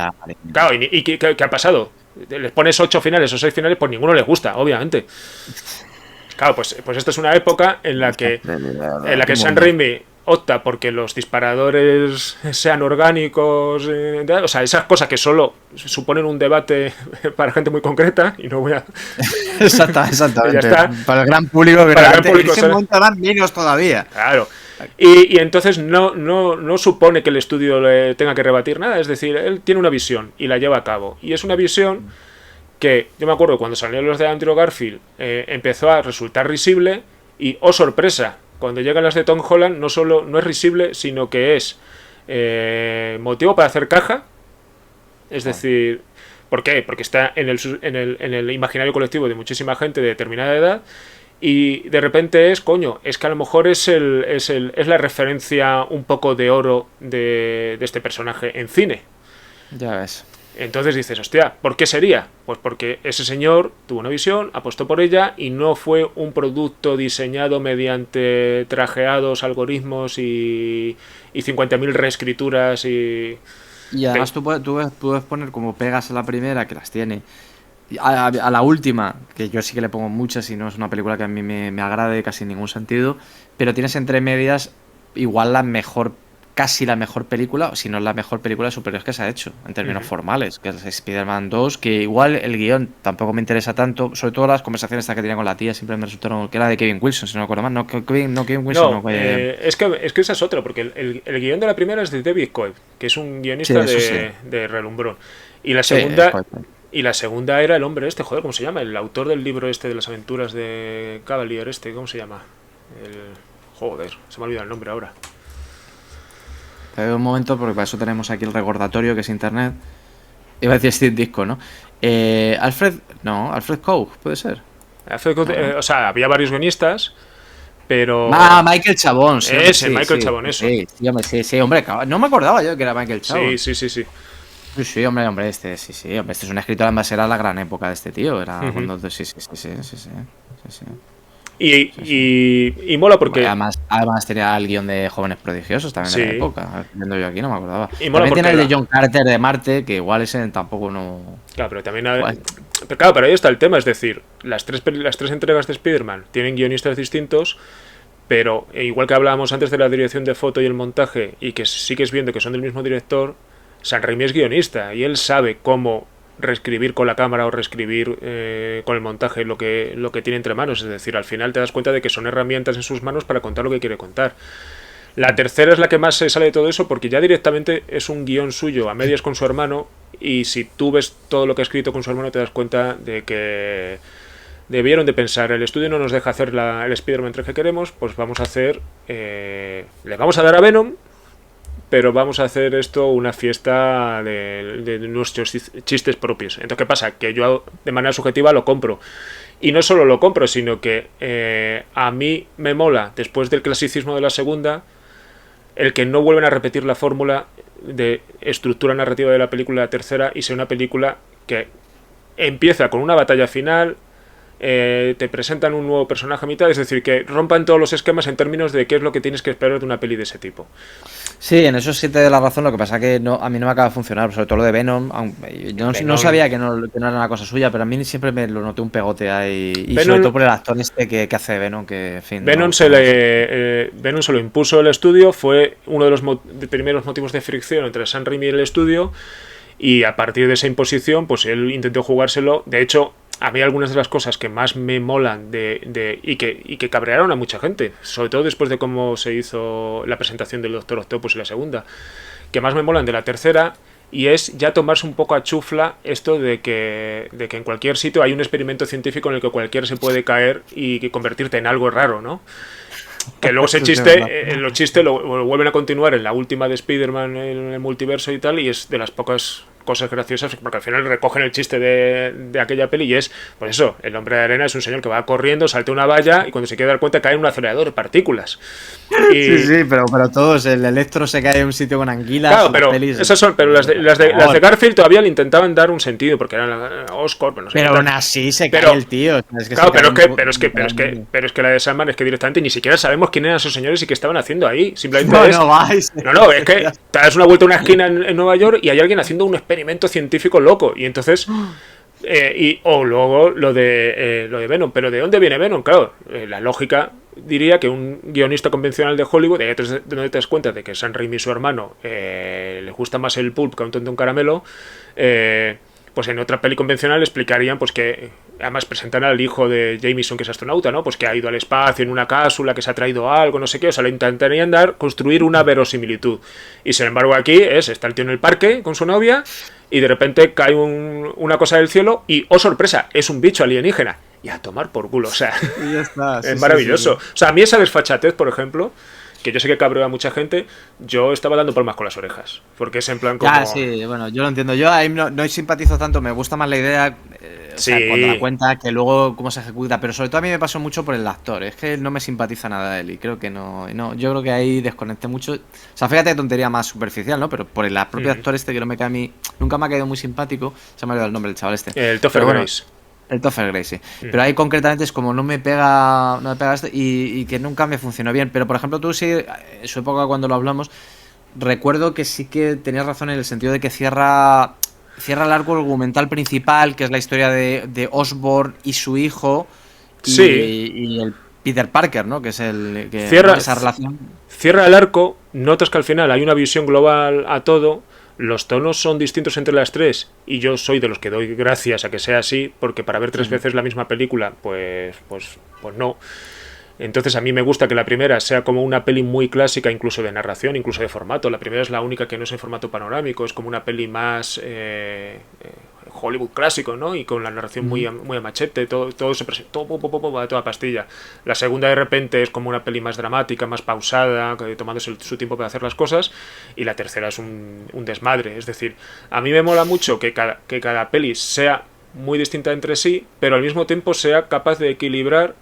Claro, ¿y qué ha pasado? Les pones 8 finales o 6 finales, pues ninguno les gusta, obviamente. Claro, pues esto es una época en la que Sam Raimi opta porque los disparadores sean orgánicos, o sea, esas cosas que solo suponen un debate para gente muy concreta, y no voy a... Exactamente. Ya está. Para el gran público, en ese momento harán menos todavía. Claro. Y entonces no supone que el estudio le tenga que rebatir nada, es decir, él tiene una visión y la lleva a cabo. Y es una visión que, yo me acuerdo cuando salieron los de Andrew Garfield, empezó a resultar risible, y ¡oh sorpresa! Cuando llegan las de Tom Holland, no es risible, sino que es motivo para hacer caja. Es decir, ¿por qué? Porque está en el imaginario colectivo de muchísima gente de determinada edad, y de repente es que a lo mejor es la referencia un poco de oro de este personaje en cine. Ya ves. Entonces dices, hostia, ¿por qué sería? Pues porque ese señor tuvo una visión, apostó por ella, y no fue un producto diseñado mediante trajeados algoritmos y 50.000 reescrituras y además tú puedes poner como pegas a la primera, que las tiene, a la última, que yo sí que le pongo muchas y no es una película que a mí me agrade casi en ningún sentido, pero tienes entre medias igual la mejor casi la mejor película, si no es la mejor película de superhéroes que se ha hecho, en términos formales, que es Spider-Man 2, que igual el guión tampoco me interesa tanto, sobre todo las conversaciones que tenía con la tía, siempre me resultaron que era de Kevin Wilson, si no me acuerdo más, no, Kevin Wilson, no, es que esa es otra, porque el guión de la primera es de David Coeb, que es un guionista de relumbrón, y la segunda... Y la segunda era el hombre este, joder, ¿cómo se llama? El autor del libro este de las aventuras de Cavalier este, ¿cómo se llama? Joder, se me ha olvidado el nombre ahora. Te doy un momento porque para eso tenemos aquí el recordatorio que es internet. Iba a decir Steve Ditko, ¿no? Alfred Koch, puede ser. Alfred Koch, o sea, había varios guionistas, pero... Michael Chabón, sí. Michael Chabón, eso. Sí, hombre, no me acordaba yo que era Michael Chabón. Sí. Sí, hombre, este es un escritor, además era la gran época de este tío, era cuando... Sí. Y mola porque... Además tenía el guión de Jóvenes Prodigiosos también de la época, viendo yo aquí, no me acordaba. Y mola también tiene el de John Carter de Marte, que igual ese tampoco no... Claro, pero también... Pero ahí está el tema, es decir, las tres entregas de Spider-Man tienen guionistas distintos, pero igual que hablábamos antes de la dirección de foto y el montaje, y que sigues viendo que son del mismo director... Sam Raimi es guionista y él sabe cómo reescribir con la cámara o reescribir con el montaje lo que tiene entre manos. Es decir, al final te das cuenta de que son herramientas en sus manos para contar lo que quiere contar. La tercera es la que más se sale de todo eso porque ya directamente es un guión suyo a medias con su hermano, y si tú ves todo lo que ha escrito con su hermano te das cuenta de que debieron de pensar, el estudio no nos deja hacer el Spider-Man 3 que queremos, pues vamos a hacer... le vamos a dar a Venom, pero vamos a hacer esto una fiesta de nuestros chistes propios. Entonces, ¿qué pasa? Que yo de manera subjetiva lo compro. Y no solo lo compro, sino que a mí me mola, después del clasicismo de la segunda, el que no vuelven a repetir la fórmula de estructura narrativa de la película de la tercera y sea una película que empieza con una batalla final, te presentan un nuevo personaje a mitad, es decir, que rompan todos los esquemas en términos de qué es lo que tienes que esperar de una peli de ese tipo. Sí, en eso sí te doy la razón, lo que pasa que a mí no me acaba de funcionar, sobre todo lo de Venom, no sabía que no era una cosa suya, pero a mí siempre me lo noté un pegote ahí, y Venom, sobre todo por el actor este que hace de Venom, que en fin... Venom se lo impuso el estudio, fue uno de los primeros motivos de fricción entre Sam Raimi y el estudio, y a partir de esa imposición, pues él intentó jugárselo. De hecho, a mí algunas de las cosas que más me molan y que cabrearon a mucha gente, sobre todo después de cómo se hizo la presentación del Doctor Octopus y la segunda, que más me molan de la tercera, y es ya tomarse un poco a chufla esto de que en cualquier sitio hay un experimento científico en el que cualquiera se puede caer y convertirte en algo raro, ¿no? Que luego ese chiste, los chistes lo vuelven a continuar en la última de Spider-Man en el multiverso y tal, y es de las pocas cosas graciosas, porque al final recogen el chiste de aquella peli, y es, pues eso, el hombre de arena es un señor que va corriendo, salta una valla y cuando se quiere dar cuenta cae en un acelerador de partículas. Y... Sí, pero todos, el Electro se cae en un sitio con anguilas. Claro, pero esas son, pero las de Garfield todavía le intentaban dar un sentido, porque eran Oscar, pero no sé. Pero aún así se cae el tío. Claro, pero es que la de Sandman es que directamente ni siquiera sabemos quién eran esos señores y qué estaban haciendo ahí. Simplemente No, es que te das una vuelta a una esquina en Nueva York y hay alguien haciendo un experimento científico loco, y entonces o luego lo de Venom. Pero ¿de dónde viene Venom? Claro, la lógica diría que un guionista convencional de Hollywood, de donde te das cuenta de que Sam Raimi y su hermano le gusta más el pulp que a un tonto un caramelo, pues en otra peli convencional explicarían pues que además presentan al hijo de Jameson, que es astronauta, ¿no? Pues que ha ido al espacio en una cápsula, que se ha traído algo, no sé qué. O sea, le intentarían construir una verosimilitud. Y sin embargo aquí está el tío en el parque con su novia y de repente cae una cosa del cielo y, oh sorpresa, es un bicho alienígena. Y a tomar por culo, o sea, ya está, es maravilloso. Sí. O sea, a mí esa desfachatez, por ejemplo, que yo sé que cabrea a mucha gente, yo estaba dando palmas con las orejas, porque es en plan como... sí, bueno, yo lo entiendo. Yo ahí no simpatizo tanto, me gusta más la idea, sí, o sea, cuando la cuenta, que luego cómo se ejecuta, pero sobre todo a mí me pasó mucho por el actor, es que no me simpatiza nada él, y creo que no, yo creo que ahí desconecté mucho. O sea, fíjate, tontería más superficial, ¿no? Pero por el propio actor que no me cae a mí, nunca me ha caído muy simpático, se me ha olvidado el nombre del chaval El Topher Grace. El Topher Grace, sí. Pero ahí concretamente es como no me pega esto y que nunca me funcionó bien. Pero por ejemplo tú sí, en su época cuando lo hablamos, recuerdo que sí que tenías razón en el sentido de que cierra el arco argumental principal, que es la historia de Osborn y su hijo, y el Peter Parker, ¿no? Que es el que cierra esa relación. Cierra el arco, notas que al final hay una visión global a todo. Los tonos son distintos entre las tres y yo soy de los que doy gracias a que sea así, porque para ver 3 veces la misma película, pues no. Entonces a mí me gusta que la primera sea como una peli muy clásica, incluso de narración, incluso de formato. La primera es la única que no es en formato panorámico, es como una peli más Hollywood clásico, ¿no? Y con la narración muy a machete, todo se presenta, todo a toda pastilla. La segunda de repente es como una peli más dramática, más pausada, tomándose su tiempo para hacer las cosas. Y la tercera es un desmadre. Es decir, a mí me mola mucho que cada peli sea muy distinta entre sí, pero al mismo tiempo sea capaz de equilibrar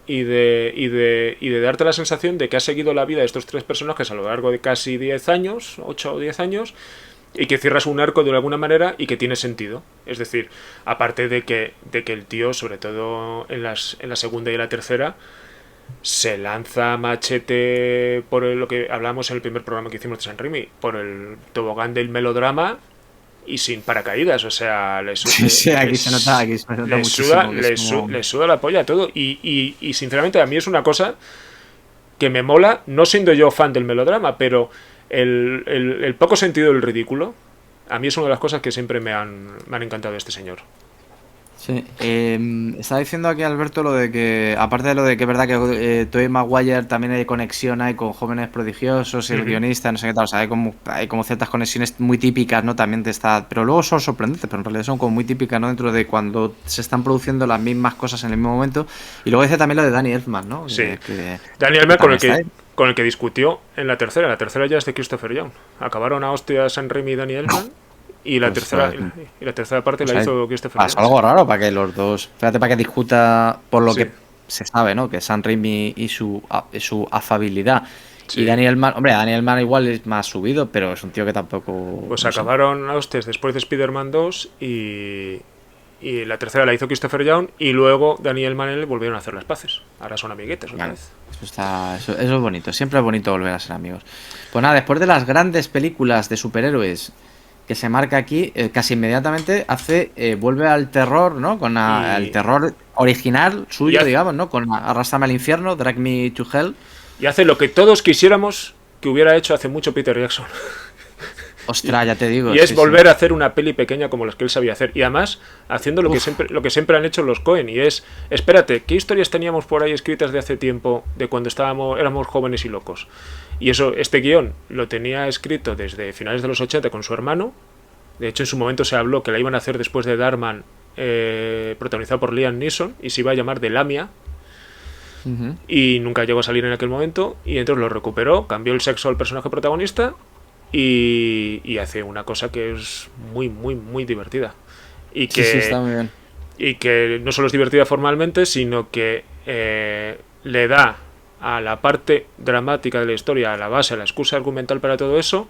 y de darte la sensación de que has seguido la vida de estos 3 personajes a lo largo de casi 10 años, 8 o 10 años, y que cierras un arco de alguna manera y que tiene sentido. Es decir, aparte de que el tío, sobre todo en la segunda y la tercera, se lanza machete por lo que hablamos en el primer programa que hicimos de San Raimi, por el tobogán del melodrama y sin paracaídas, o sea, aquí se nota muchísimo. Le suda la polla todo y sinceramente a mí es una cosa que me mola, no siendo yo fan del melodrama, pero el poco sentido del ridículo a mí es una de las cosas que siempre me han encantado de este señor. Sí, estaba diciendo aquí Alberto lo de que, aparte de lo de que es verdad que Tobey Maguire también hay conexión ahí con Jóvenes Prodigiosos y el guionista, no sé qué tal, o sea, hay como ciertas conexiones muy típicas, ¿no? También pero luego son sorprendentes, pero en realidad son como muy típicas, ¿no? Dentro de cuando se están produciendo las mismas cosas en el mismo momento. Y luego dice también lo de Danny Elfman, ¿no? Sí, Danny Elfman con el que discutió en la tercera ya es de Christopher Young. Acabaron a hostias San Raimi y Danny Elfman. Y la tercera parte la hizo Christopher Young. Pasa algo raro para que los dos. Fíjate, para que discuta por lo que se sabe, ¿no? Que Sam Raimi y su afabilidad. Sí. Y Daniel Mann igual es más subido, pero es un tío que tampoco. Pues acabaron a hostias después de Spider-Man 2 y la tercera la hizo Christopher Young y luego Daniel Mann volvieron a hacer las paces. Ahora son amiguetes otra vez. Eso es bonito, siempre es bonito volver a ser amigos. Pues nada, después de las grandes películas de superhéroes que se marca aquí, casi inmediatamente vuelve al terror, ¿no? Al terror original suyo, digamos, ¿no? Con Arrástrame al infierno, Drag Me to Hell. Y hace lo que todos quisiéramos que hubiera hecho hace mucho Peter Jackson. Ostras, ya te digo. Y es volver a hacer una peli pequeña como las que él sabía hacer. Y además, haciendo lo que siempre han hecho los Coen. Y es, espérate, ¿qué historias teníamos por ahí escritas de hace tiempo, de cuando éramos jóvenes y locos? Y este guión lo tenía escrito desde finales de los 80 con su hermano. De hecho, en su momento se habló que la iban a hacer después de Darman, protagonizado por Liam Neeson, y se iba a llamar The Lamia. Y nunca llegó a salir en aquel momento. Y entonces lo recuperó, cambió el sexo al personaje protagonista y hace una cosa que es muy, muy, muy divertida. Y que, sí, está muy bien. Y que no solo es divertida formalmente, sino que le da a la parte dramática de la historia, a la base, a la excusa argumental para todo eso,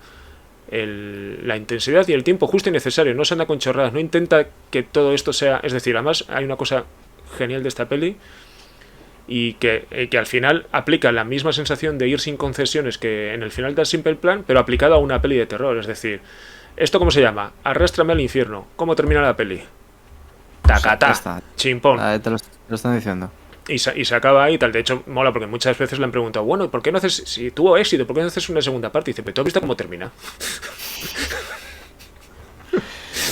la intensidad y el tiempo justo y necesario. No se anda con chorradas, no intenta que todo esto sea... Es decir, además hay una cosa genial de esta peli y que al final aplica la misma sensación de ir sin concesiones que en el final del Simple Plan, pero aplicado a una peli de terror. Es decir, ¿esto cómo se llama? Arrástrame al infierno. ¿Cómo termina la peli? Tacatá, chimpón. Te lo están diciendo. Y se acaba ahí y tal. De hecho, mola porque muchas veces le han preguntado, bueno, ¿por qué no haces, si tuvo éxito, por qué no haces una segunda parte? Y dice, pero ¿tú has visto cómo termina?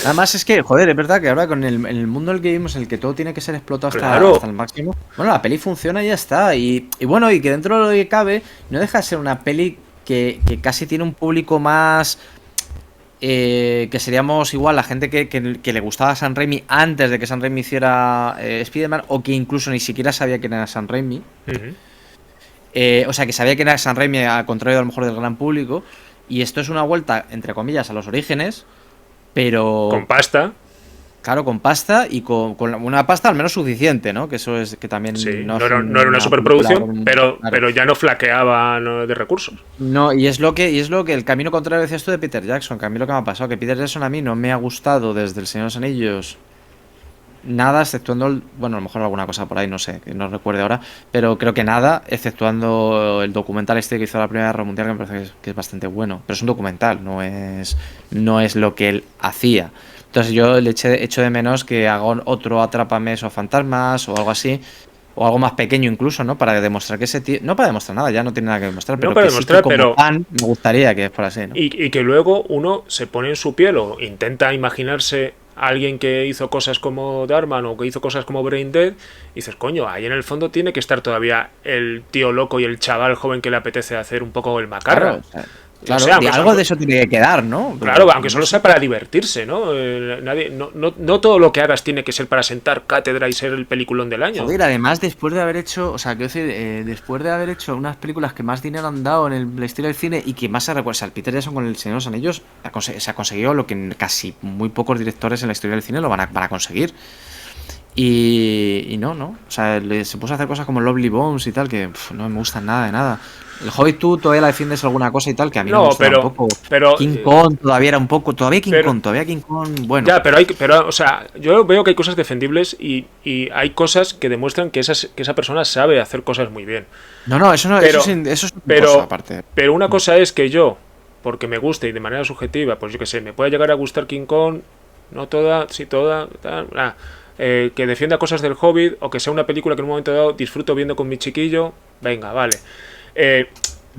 Además es que, joder, es verdad que ahora con el mundo del game en el que todo tiene que ser explotado hasta el máximo, bueno, la peli funciona y ya está. Y bueno, y que dentro de lo que cabe, no deja de ser una peli que casi tiene un público más... que seríamos igual la gente que le gustaba a Sam Raimi antes de que Sam Raimi hiciera Spider-Man, o que incluso ni siquiera sabía quién era Sam Raimi. O sea, que sabía quién era Sam Raimi al contrario a lo mejor del gran público. Y esto es una vuelta, entre comillas, a los orígenes, pero... Con pasta. Claro, con pasta y con una pasta al menos suficiente, ¿no? Que eso es que también... Sí, no era una superproducción, pero ya no flaqueaba de recursos. No, y es lo que el camino contrario decías tú de Peter Jackson, que a mí lo que me ha pasado, que Peter Jackson a mí no me ha gustado desde El Señor de los Anillos nada, exceptuando, bueno, a lo mejor alguna cosa por ahí, no sé, que no recuerde ahora, pero creo que nada, exceptuando el documental que hizo la Primera Guerra Mundial, que me parece que es bastante bueno, pero es un documental, no es lo que él hacía. Entonces yo le echo de menos que haga otro Atrápame o Fantasmas o algo así. o algo más pequeño incluso, ¿no? Para demostrar que ese tío... No para demostrar nada, ya no tiene nada que demostrar, pero No para que demostrar, sí que como pero... fan me gustaría que fuera así, ¿no? Y que luego uno se pone en su piel o intenta imaginarse a alguien que hizo cosas como Darman o que hizo cosas como Brain Dead, y dices, coño, ahí en el fondo tiene que estar todavía el tío loco y el chaval joven que le apetece hacer un poco el macarra. Claro, O sea, algo de eso tiene que quedar, ¿no? Claro, aunque solo sea para divertirse, ¿no? No todo lo que hagas tiene que ser para sentar cátedra y ser el peliculón del año. Joder, además, después de haber hecho, o sea, quiero decir, después de haber hecho unas películas que más dinero han dado en la historia del cine y que más se recuerda, o sea, el Peter Jackson con El Señor de los Anillos se ha conseguido lo que casi muy pocos directores en la historia del cine lo van a conseguir. Y no, o sea, se puso a hacer cosas como Lovely Bones y tal, que no me gustan nada de nada. El Hobbit tú todavía la defiendes alguna cosa y tal, que a mí no me gusta un poco. Pero King Kong todavía era un poco, todavía King Kong, bueno. Ya, pero, o sea, yo veo que hay cosas defendibles y hay cosas que demuestran que esa persona sabe hacer cosas muy bien. No, eso no, eso es una cosa aparte. Pero una cosa es que yo, porque me guste y de manera subjetiva, pues yo que sé, me puede llegar a gustar King Kong, no toda, sí toda, tal, que defienda cosas del Hobbit o que sea una película que en un momento dado disfruto viendo con mi chiquillo, venga, vale.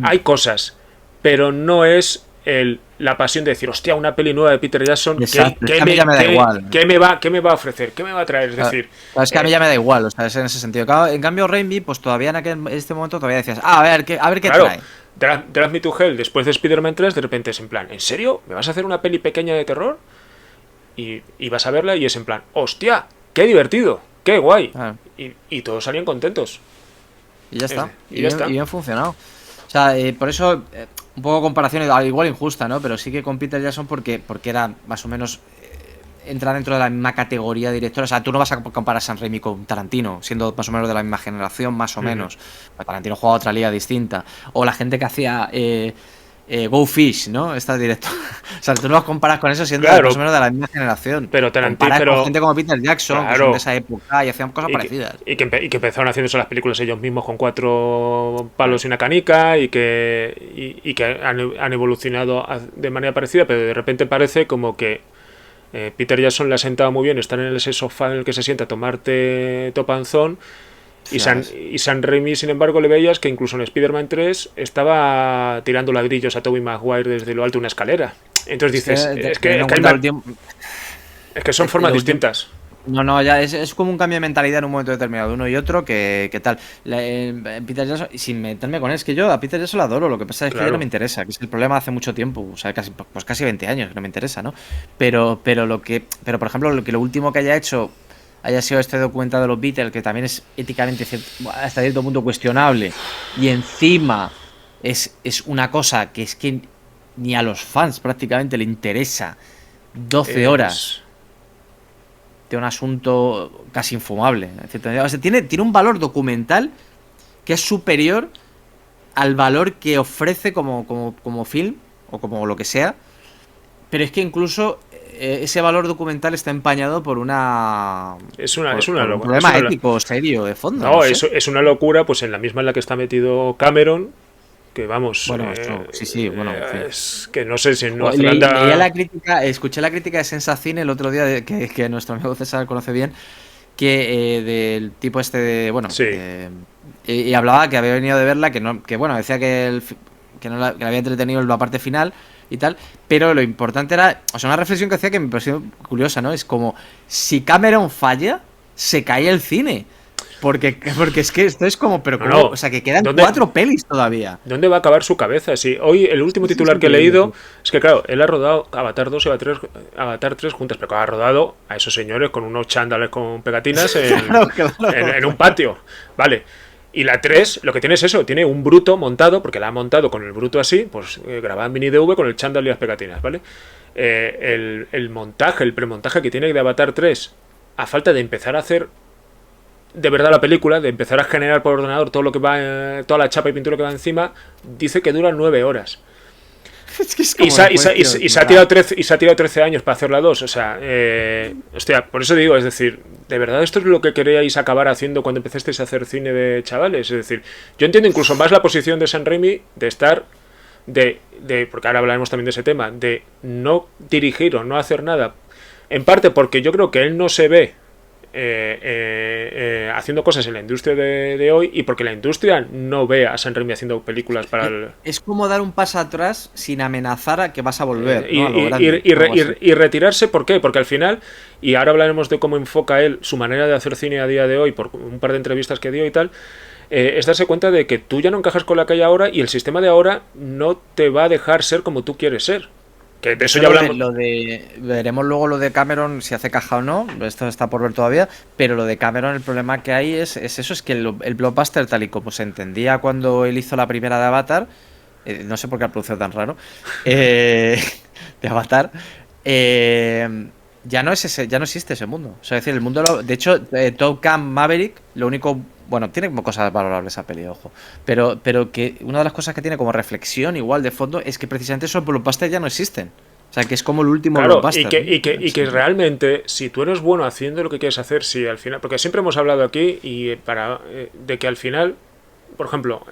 Hay cosas, pero no es la pasión de decir, hostia, una peli nueva de Peter Jackson, ¿qué me va a ofrecer? ¿Qué me va a traer? Es decir, es que a mí ya me da igual, o sea, es en ese sentido. En cambio, Raimi, pues todavía en este momento todavía decías, a ver qué claro, trae. Drive Me to Hell, después de Spider-Man 3, de repente es en plan, ¿en serio? ¿Me vas a hacer una peli pequeña de terror? Y vas a verla y es en plan, hostia, qué divertido, qué guay. Y todos salían contentos. Y ya está. Y bien funcionado. O sea, por eso, un poco comparación igual injusta, ¿no? Pero sí que con Peter Jackson porque era más o menos... entra dentro de la misma categoría de director. O sea, tú no vas a comparar a Sam Raimi con Tarantino, siendo más o menos de la misma generación, más o menos. Tarantino jugaba otra liga distinta. O la gente que hacía... Go Fish, ¿no? Esta directora. O sea, tú no los comparas con eso siendo más o menos de la misma generación. Pero Tarantino. Con gente como Peter Jackson, que son de esa época y hacían cosas parecidas. Y que empezaron haciéndose las películas ellos mismos con 4 palos y una canica y que han evolucionado de manera parecida, pero de repente parece como que Peter Jackson le ha sentado muy bien estar en ese sofá en el que se sienta a tomarte topanzón. Y Sam Raimi, sin embargo, le veías que incluso en Spider-Man 3 estaba tirando ladrillos a Tobey Maguire desde lo alto de una escalera. Entonces dices, es que son formas distintas. No, ya es como un cambio de mentalidad en un momento determinado, uno y otro, que tal. Peter Jackson, sin meterme con él, es que yo a Peter Jackson lo adoro, lo que pasa es que ya no me interesa, que es el problema hace mucho tiempo, o sea, casi 20 años que no me interesa, ¿no? Pero por ejemplo, lo último que haya hecho haya sido este documental de los Beatles, que también es éticamente hasta cierto punto cuestionable, y encima es una cosa que es que ni a los fans prácticamente le interesa 12 horas de un asunto casi infumable. O sea, tiene un valor documental que es superior al valor que ofrece como film o como lo que sea, pero es que incluso ese valor documental está empañado por un problema ético serio de fondo. No, es una locura, pues en la misma en la que está metido Cameron, que vamos, bueno, sí. Es que no sé si en Nueva Zelanda... Escuché la crítica de Sensacine el otro día, que nuestro amigo César conoce bien, que del tipo este de, bueno, sí. Y hablaba que había venido de verla, que decía que le había entretenido la parte final y tal, pero lo importante era, o sea, una reflexión que hacía que me pareció curiosa, ¿no? Es como, si Cameron falla, se cae el cine. Porque es que esto es como, pero como, o sea, que quedan 4 pelis todavía. ¿Dónde va a acabar su cabeza? Si hoy el último titular que he leído es que, claro, él ha rodado Avatar 2 y Avatar 3 juntas, pero ha rodado a esos señores con unos chándales con pegatinas en un patio. Vale. Y la 3, lo que tiene es eso, tiene un bruto montado, porque la ha montado con el bruto así, pues grabada en mini DV con el chándal y las pegatinas, ¿vale? El montaje, el premontaje que tiene de Avatar 3, a falta de empezar a hacer de verdad la película, de empezar a generar por ordenador todo lo que va, toda la chapa y pintura que va encima, dice que dura 9 horas. Es que es como y se ha tirado 13 años para hacer la 2. O sea, hostia, por eso digo, es decir, ¿de verdad esto es lo que queríais acabar haciendo cuando empezasteis a hacer cine de chavales? Es decir, yo entiendo incluso más la posición de Sam Raimi de estar, porque ahora hablaremos también de ese tema, de no dirigir o no hacer nada, en parte porque yo creo que él no se ve haciendo cosas en la industria de hoy y porque la industria no ve a Sam Raimi haciendo películas para el... Es como dar un paso atrás sin amenazar a que vas a volver. Y retirarse, ¿por qué? Porque al final, y ahora hablaremos de cómo enfoca él su manera de hacer cine a día de hoy por un par de entrevistas que dio y tal, es darse cuenta de que tú ya no encajas con la que hay ahora y el sistema de ahora no te va a dejar ser como tú quieres ser. Que de eso ya hablamos. Veremos luego lo de Cameron, si hace caja o no, esto está por ver todavía, pero lo de Cameron, el problema que hay es eso, es que el blockbuster tal y como se entendía cuando él hizo la primera de Avatar, no sé por qué ha producido tan raro, de Avatar, ya no existe ese mundo. O sea, es decir, el mundo, de hecho, Top Gun Maverick, lo único, bueno, tiene como cosas valorables esa peli, ojo, pero que una de las cosas que tiene como reflexión igual de fondo es que precisamente esos blockbusters ya no existen. O sea, que es como el último blockbuster. Y que realmente, si tú eres bueno haciendo lo que quieres hacer, si al final, porque siempre hemos hablado aquí de que al final, por ejemplo,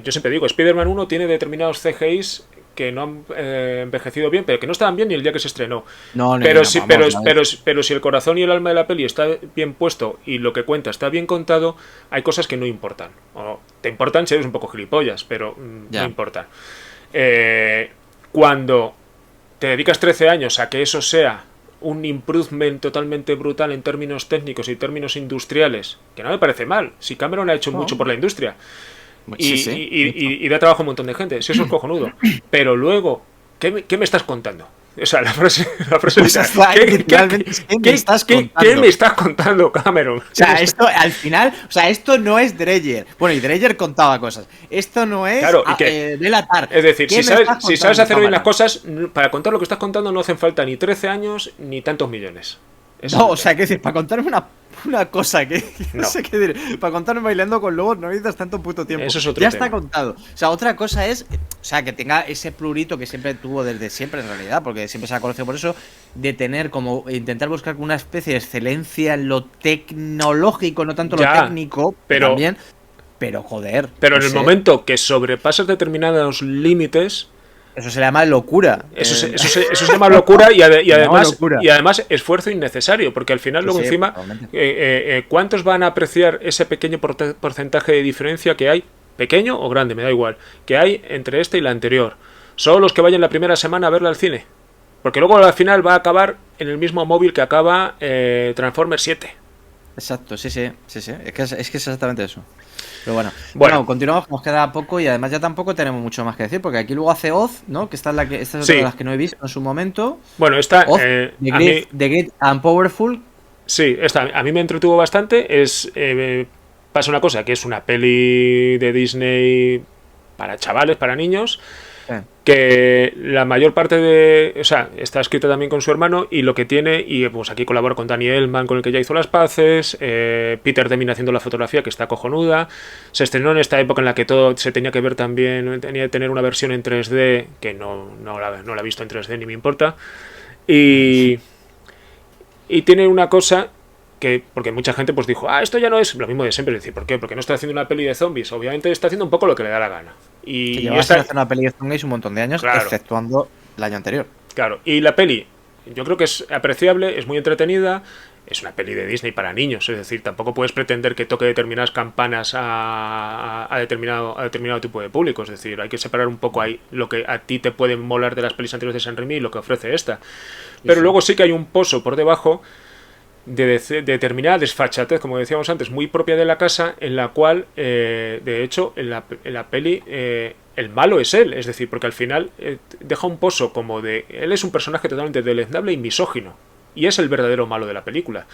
yo siempre digo, Spider-Man 1 tiene determinados CGIs que no han envejecido bien, pero que no estaban bien ni el día que se estrenó. Pero si el corazón y el alma de la peli está bien puesto y lo que cuenta está bien contado, hay cosas que no importan. O te importan si eres un poco gilipollas, pero no importan. Cuando te dedicas 13 años a que eso sea un improvement totalmente brutal en términos técnicos y términos industriales, que no me parece mal, si Cameron ha hecho mucho por la industria, y da trabajo a un montón de gente, si eso es cojonudo, pero luego, ¿qué me estás contando? O sea, la frase ¿qué me estás contando, Cameron? O sea, esto al final, o sea, esto no es Dreyer. Bueno, y Dreyer contaba cosas. Esto no es delatar. Es decir, si sabes hacer bien las cosas, para contar lo que estás contando no hacen falta ni 13 años ni tantos millones. No, o sea, que decir, para contarme una cosa que no sé qué decir, para contarme bailando con lobos no necesitas tanto puto tiempo. Eso es otro ya tema. Está contado. O sea, otra cosa es, o sea, que tenga ese plurito que siempre tuvo desde siempre en realidad, porque siempre se ha conocido por eso, de tener como intentar buscar una especie de excelencia en lo tecnológico, no tanto lo técnico, pero también, pero joder. Pero en el momento que sobrepasas determinados límites, eso se llama locura. Eso se llama locura y además esfuerzo innecesario, porque al final luego encima ¿cuántos van a apreciar ese pequeño porcentaje de diferencia que hay, pequeño o grande, me da igual, que hay entre esta y la anterior? Solo los que vayan la primera semana a verla al cine, porque luego al final va a acabar en el mismo móvil que acaba Transformers 7. Exacto, sí. Es que es exactamente eso. Pero bueno, continuamos, nos queda poco y además ya tampoco tenemos mucho más que decir, porque aquí luego hace Oz, ¿no? Que esta es otra de las que no he visto en su momento. Bueno, esta Oz, The Great and Powerful. Sí, esta a mí me entretuvo bastante. Pasa una cosa, que es una peli de Disney para chavales, para niños, que la mayor parte o sea, está escrita también con su hermano, y lo que tiene, y pues aquí colabora con Danny Elfman, con el que ya hizo las paces, Peter Deming haciendo la fotografía, que está cojonuda. Se estrenó en esta época en la que todo se tenía que ver también, tenía que tener una versión en 3D, que no la he visto en 3D ni me importa, y tiene una cosa que, porque mucha gente pues dijo, esto ya no es lo mismo de siempre. Es decir, ¿por qué? Porque no está haciendo una peli de zombies. Obviamente está haciendo un poco lo que le da la gana. Y lleva haciendo una peli de zombies un montón de años, claro, exceptuando el año anterior. Claro, y la peli yo creo que es apreciable, es muy entretenida, es una peli de Disney para niños, es decir, tampoco puedes pretender que toque determinadas campanas a determinado tipo de público. Es decir, hay que separar un poco ahí lo que a ti te puede molar de las pelis anteriores de Sam Raimi y lo que ofrece esta. Pero luego sí que hay un pozo por debajo de determinada desfachatez, como decíamos antes, muy propia de la casa, en la cual, de hecho, en la peli el malo es él, es decir, porque al final deja un pozo como de... Él es un personaje totalmente deleznable y misógino, y es el verdadero malo de la película.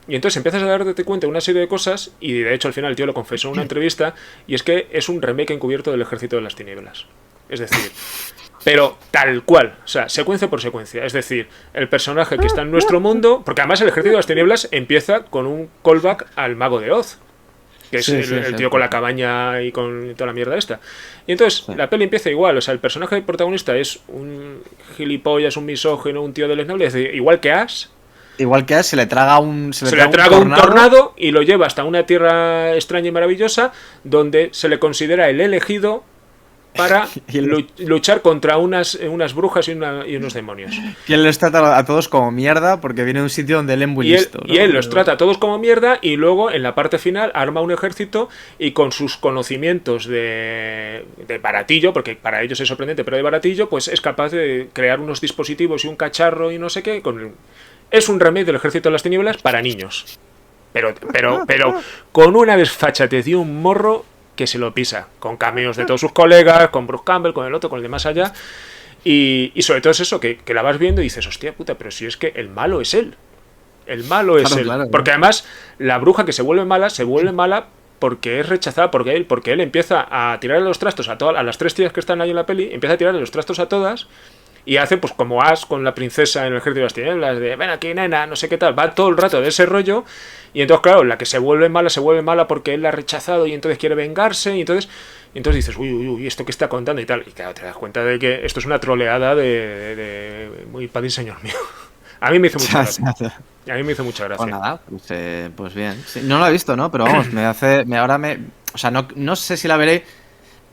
Y entonces empiezas a darte cuenta de una serie de cosas, y de hecho al final el tío lo confesó en una entrevista, y es que es un remake encubierto del Ejército de las Tinieblas. Es decir... Pero tal cual, o sea, secuencia por secuencia. Es decir, el personaje que está en nuestro mundo, porque además el Ejército de las Tinieblas empieza con un callback al Mago de Oz, que es el tío con la cabaña y con toda la mierda esta. Y entonces la peli empieza igual, o sea, el personaje protagonista es un gilipollas, un misógino, un tío deleznable, es decir, igual que Ash. Igual que Ash, se le traga un tornado y lo lleva hasta una tierra extraña y maravillosa, donde se le considera el elegido para luchar contra unas brujas y unos demonios. Que él los trata a todos como mierda porque viene de un sitio donde él es muy listo, ¿no? Y él los trata a todos como mierda y luego en la parte final arma un ejército y con sus conocimientos de baratillo, porque para ellos es sorprendente, pero de baratillo, pues es capaz de crear unos dispositivos y un cacharro y no sé qué. Es un remake del Ejército de las Tinieblas para niños. Pero con una desfachatez y un morro que se lo pisa, con cameos de todos sus colegas, con Bruce Campbell, con el otro, con el de más allá, y sobre todo es eso, que la vas viendo y dices, hostia puta, pero si es que el malo es él. El malo es él. Claro. Porque además, la bruja que se vuelve mala porque es rechazada porque él empieza a tirarle los trastos a las 3 tías que están ahí en la peli, empieza a tirarle los trastos a todas, y hace pues como Ash con la princesa en el Ejército de las Tinieblas, de ven aquí nena, no sé qué tal, va todo el rato de ese rollo, y entonces claro, la que se vuelve mala porque él la ha rechazado y entonces quiere vengarse, y entonces dices, uy, esto que está contando y tal, y claro, te das cuenta de que esto es una troleada de muy padre señor mío. A mí me hizo mucha gracia. Pues nada, pues bien. Sí, no lo he visto, ¿no? Pero vamos, o sea, no sé si la veré,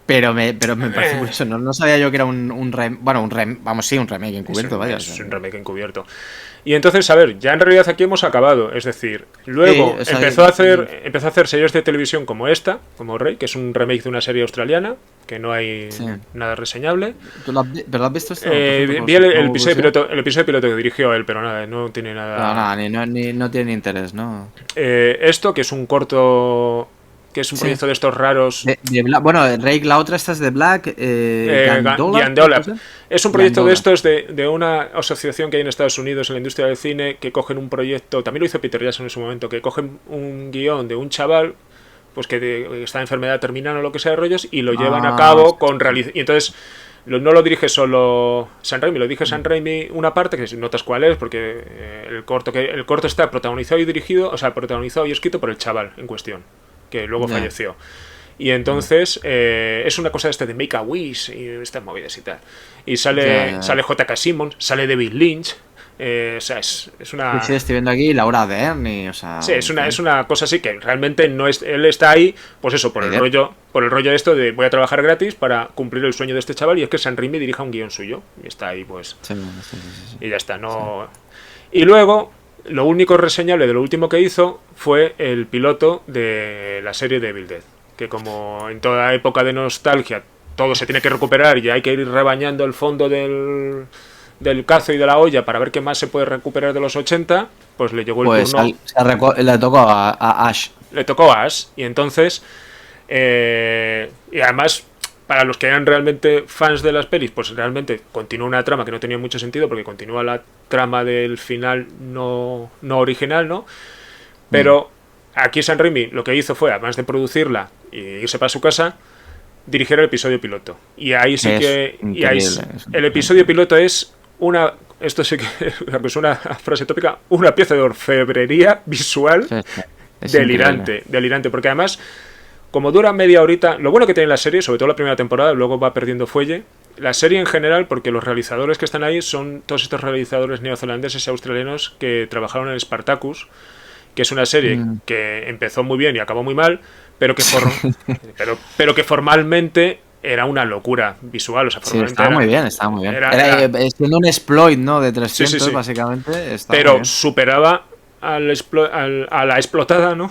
pero me parece curioso. No sabía yo que era un remake encubierto, vaya. Es un remake encubierto. Y entonces, a ver, ya en realidad aquí hemos acabado. Es decir, luego empezó a hacer series de televisión como esta, como Rey, que es un remake de una serie australiana, que no hay nada reseñable. ¿Pero lo has visto esto? Vi el episodio piloto que dirigió él, pero nada, no tiene nada. No tiene ni interés, ¿no? Esto, que es un corto, que es un proyecto de estos raros. Bueno, Rake, la otra esta es de Black. Gandolab. Es un proyecto de estos de una asociación que hay en Estados Unidos en la industria del cine, que cogen un proyecto, también lo hizo Peter Jackson en su momento, que cogen un guión de un chaval pues que está en enfermedad terminal o lo que sea de rollos y lo llevan a cabo con realización. Y entonces no lo dirige solo Sam Raimi, lo dirige Sam Raimi una parte, que notas cuál es, porque el corto está protagonizado y escrito por el chaval en cuestión, que luego falleció. Y entonces es una cosa de Make a Wish y estas movidas y tal. Y sale J.K. Simmons, sale David Lynch. O sea, es una... Sí, estoy viendo aquí Laura Dern y, o sea... Sí, es una cosa así que realmente no es... Él está ahí, pues eso, por el rollo esto de voy a trabajar gratis para cumplir el sueño de este chaval, y es que Sam Raimi dirija un guión suyo. Y está ahí, pues... Sí. Y ya está, no... Sí. Y luego, lo único reseñable de lo último que hizo fue el piloto de la serie de Evil Dead, que como en toda época de nostalgia todo se tiene que recuperar y hay que ir rebañando el fondo del cazo y de la olla para ver qué más se puede recuperar de los 80, pues le llegó el turno. Le tocó a Ash. Le tocó a Ash, y entonces y además, para los que eran realmente fans de las pelis, pues realmente continúa una trama que no tenía mucho sentido, porque continúa la trama del final no original, ¿no? Pero aquí Sam Raimi lo que hizo fue, además de producirla y irse para su casa, dirigir el episodio piloto. Y ahí sí que... el episodio piloto es una... Esto sí que es una frase tópica, una pieza de orfebrería visual delirante. Porque además, como dura media horita, lo bueno que tiene la serie, sobre todo la primera temporada, luego va perdiendo fuelle. La serie en general, porque los realizadores que están ahí son todos estos realizadores neozelandeses y australianos que trabajaron en Spartacus, que es una serie que empezó muy bien y acabó muy mal, pero que formalmente era una locura visual. O sea, estaba muy bien. Era siendo un exploit, ¿no? De 300, sí. Básicamente. Pero superaba a la explotada, ¿no?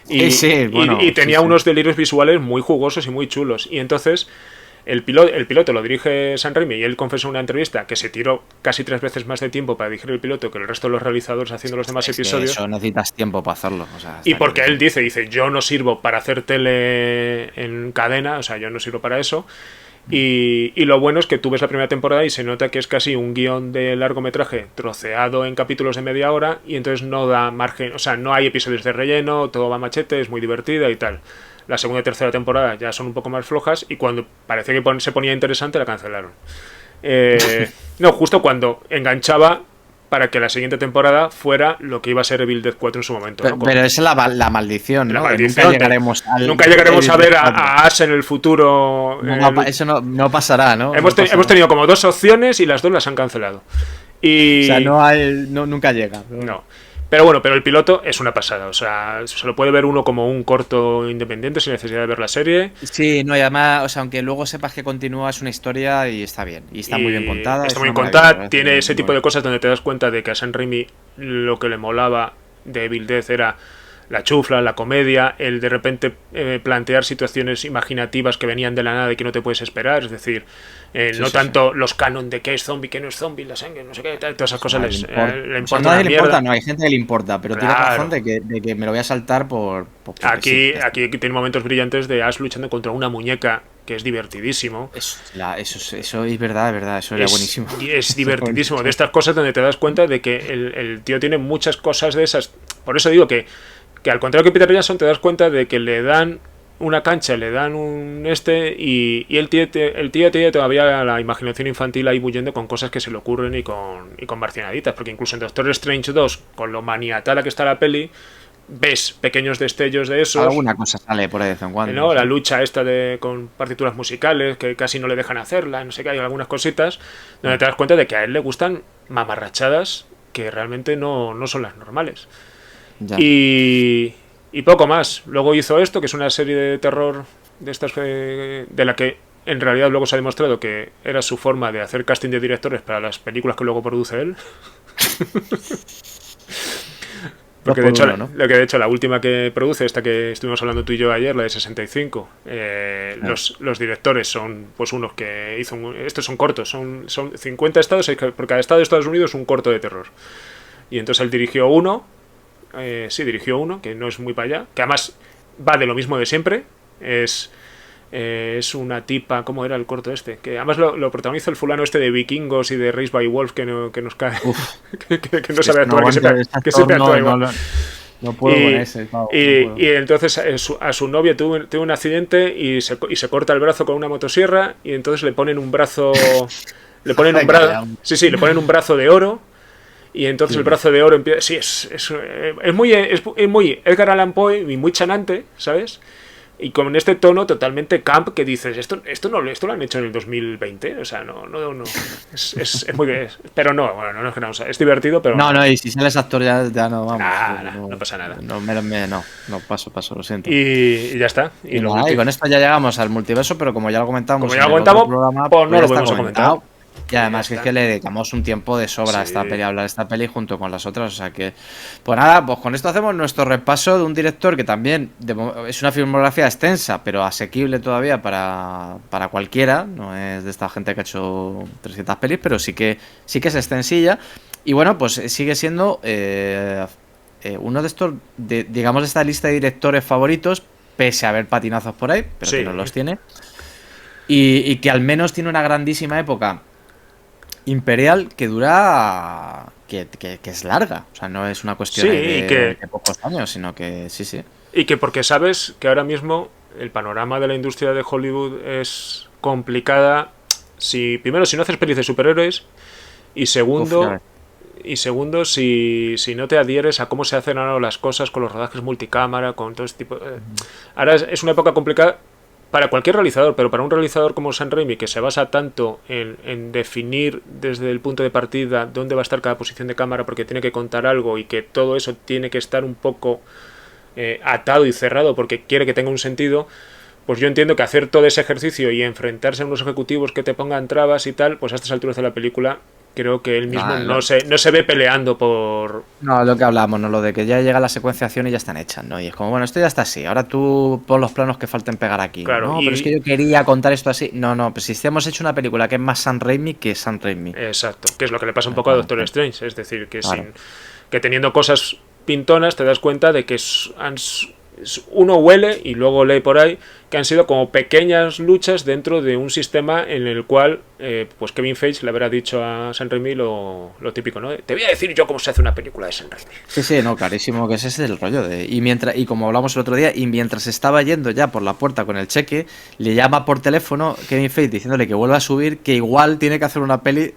Y tenía unos delirios visuales muy jugosos y muy chulos. Y entonces el piloto lo dirige Sam Raimi, y él confesó en una entrevista que se tiró casi 3 veces más de tiempo para dirigir el piloto que el resto de los realizadores haciendo los demás episodios. Eso necesitas tiempo para hacerlo. O sea, y porque él dice, yo no sirvo para hacer tele en cadena, o sea, yo no sirvo para eso. Y lo bueno es que tú ves la primera temporada y se nota que es casi un guión de largometraje troceado en capítulos de media hora, y entonces no da margen, o sea, no hay episodios de relleno, todo va a machete, es muy divertida y tal. La segunda y tercera temporada ya son un poco más flojas, y cuando parecía que se ponía interesante la cancelaron. No, justo cuando enganchaba para que la siguiente temporada fuera lo que iba a ser Evil Dead 4 en su momento. Pero esa es la maldición, ¿no? La maldición. Nunca llegaremos a ver a Ash en el futuro. Eso no pasará, ¿no? Hemos tenido como 2 opciones y las 2 las han cancelado. O sea, nunca llega. No. Pero bueno, pero el piloto es una pasada. O sea, se lo puede ver uno como un corto independiente sin necesidad de ver la serie. Sí, no, y además, o sea, aunque luego sepas que continúa, es una historia y está bien. Y está muy bien contada. Está muy bien contada. Tiene ese tipo de cosas donde te das cuenta de que a Sam Raimi lo que le molaba de Evil Dead era la chufla, la comedia, el de repente plantear situaciones imaginativas que venían de la nada y que no te puedes esperar, es decir, no tanto los canon de qué es zombie, qué no es zombie, la sangre, no sé qué, todas esas cosas le importa una mierda. No, hay gente que le importa, pero tiene razón de que me lo voy a saltar por aquí tiene momentos brillantes de Ash luchando contra una muñeca que es divertidísimo. Eso es verdad, eso era buenísimo. Y es divertidísimo, de estas cosas donde te das cuenta de que el tío tiene muchas cosas de esas. Por eso digo que al contrario que Peter Jackson te das cuenta de que le dan una cancha, le dan un y el tío tiene todavía la imaginación infantil ahí bullendo con cosas que se le ocurren y con marcianaditas, porque incluso en Doctor Strange 2, con lo maniatala que está la peli, ves pequeños destellos de esos. Alguna cosa sale por ahí de vez en cuando. ¿No? La lucha esta con partituras musicales que casi no le dejan hacerla, no sé qué, hay algunas cositas donde te das cuenta de que a él le gustan mamarrachadas que realmente no son las normales. Y poco más. Luego hizo esto, que es una serie de terror de estas de la que en realidad luego se ha demostrado que era su forma de hacer casting de directores para las películas que luego produce él. Porque de hecho la última que produce, esta que estuvimos hablando tú y yo ayer, la de 65, los directores son pues unos que hizo estos son cortos, son 50 estados, por cada estado de Estados Unidos un corto de terror. Y entonces él dirigió uno, que no es muy para allá, que además va de lo mismo de siempre, es una tipa, ¿cómo era el corto este? Que además lo protagoniza el fulano este de Vikingos y de Raised by Wolves que nos cae, que no sabe actuar, que siempre actúa igual. No puedo con ese. Y entonces a su novia tuvo un accidente y se corta el brazo con una motosierra y entonces le ponen un brazo, le ponen un brazo de oro. Y entonces el brazo de oro empieza. Sí, es muy Edgar Allan Poe y muy chanante, ¿sabes? Y con este tono totalmente camp que dices, esto lo han hecho en el 2020, o sea, no. Es muy bien. Pero no, bueno, no es que no, o sea, es divertido, pero. No, y si sales actor ya no vamos. No pasa nada. No, paso, lo siento. Y ya está. Y con esto ya llegamos al multiverso, pero como ya lo comentamos, programa, pues no lo podemos comentar. Y además es que le dedicamos un tiempo de sobra a esta peli, a hablar de esta peli junto con las otras, o sea que... Pues nada, pues con esto hacemos nuestro repaso de un director que también es una filmografía extensa, pero asequible todavía para cualquiera, no es de esta gente que ha hecho 300 pelis, pero sí que es extensilla, y bueno, pues sigue siendo uno de estos, digamos, de esta lista de directores favoritos, pese a haber patinazos por ahí, pero que no los tiene, y que al menos tiene una grandísima época imperial que dura que es larga, o sea, no es una cuestión de pocos años, sino que sí. Y que porque sabes que ahora mismo el panorama de la industria de Hollywood es complicada, primero si no haces pelis de superhéroes y segundo si no te adhieres a cómo se hacen ahora las cosas con los rodajes multicámara, con todo este tipo ahora es una época complicada para cualquier realizador, pero para un realizador como Sam Raimi, que se basa tanto en definir desde el punto de partida dónde va a estar cada posición de cámara porque tiene que contar algo y que todo eso tiene que estar un poco atado y cerrado porque quiere que tenga un sentido, pues yo entiendo que hacer todo ese ejercicio y enfrentarse a unos ejecutivos que te pongan trabas y tal, pues a estas alturas de la película creo que él mismo no se ve peleando por... No, lo que hablábamos, ¿no? Lo de que ya llega la secuenciación y ya están hechas, ¿no? Y es como, bueno, esto ya está así, ahora tú pon los planos que falten pegar aquí. Claro, no, pero es que yo quería contar esto así. No, pues si hemos hecho una película que es más Sam Raimi que Sam Raimi. Exacto, que es lo que le pasa un poco a Doctor Strange, es decir, que que teniendo cosas pintonas te das cuenta de que uno huele y luego lee por ahí que han sido como pequeñas luchas dentro de un sistema en el cual pues Kevin Feige le habrá dicho a Sam Raimi lo típico, ¿no? Te voy a decir yo cómo se hace una película de Sam Raimi. Sí, no, clarísimo que ese es el rollo de... Y como hablamos el otro día, y mientras estaba yendo ya por la puerta con el cheque, le llama por teléfono Kevin Feige diciéndole que vuelva a subir, que igual tiene que hacer una peli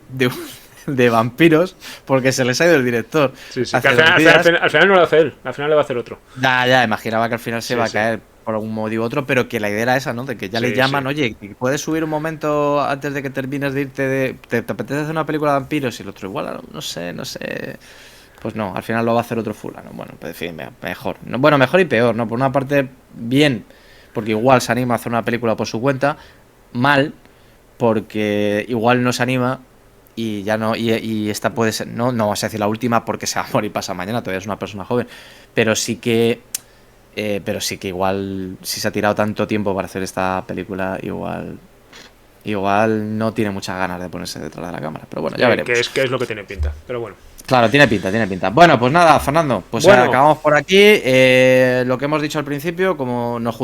de vampiros porque se les ha ido el director. Sí, que al final no lo hace él, al final le va a hacer otro. Ya, imaginaba que al final se va a caer por algún motivo u otro, pero que la idea era esa, ¿no? De que ya le llaman, oye, ¿puedes subir un momento antes de que termines de irte ¿te apetece hacer una película de vampiros? Y el otro igual, no sé. Pues no, al final lo va a hacer otro fulano. Bueno, pues en fin, mejor. No, bueno, mejor y peor, ¿no? Por una parte, bien, porque igual se anima a hacer una película por su cuenta. Mal, porque igual no se anima y ya no. Y esta puede ser. No vas a decir la última porque se va a morir pasa mañana, todavía es una persona joven. Pero sí que. Igual, si se ha tirado tanto tiempo para hacer esta película, igual no tiene muchas ganas de ponerse detrás de la cámara. Pero bueno, ya veremos. Que es lo que tiene pinta, pero bueno. Claro, tiene pinta. Bueno, pues nada, Fernando, pues bueno, acabamos por aquí. Lo que hemos dicho al principio, como nos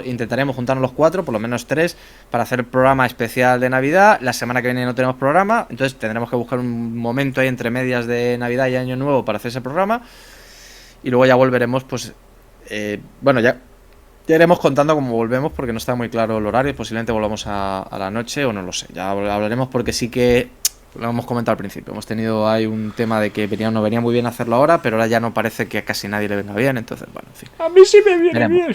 intentaremos juntarnos los 4, por lo menos 3, para hacer el programa especial de Navidad. La semana que viene no tenemos programa, entonces tendremos que buscar un momento ahí entre medias de Navidad y Año Nuevo para hacer ese programa. Y luego ya volveremos, pues, bueno, ya iremos contando cómo volvemos, porque no está muy claro el horario. Posiblemente volvamos a la noche o no lo sé. Ya hablaremos, porque sí que lo hemos comentado al principio. Hemos tenido ahí un tema de que no venía muy bien hacerlo ahora, pero ahora ya no parece que a casi nadie le venga bien. Entonces, bueno, en fin. A mí sí me viene bien.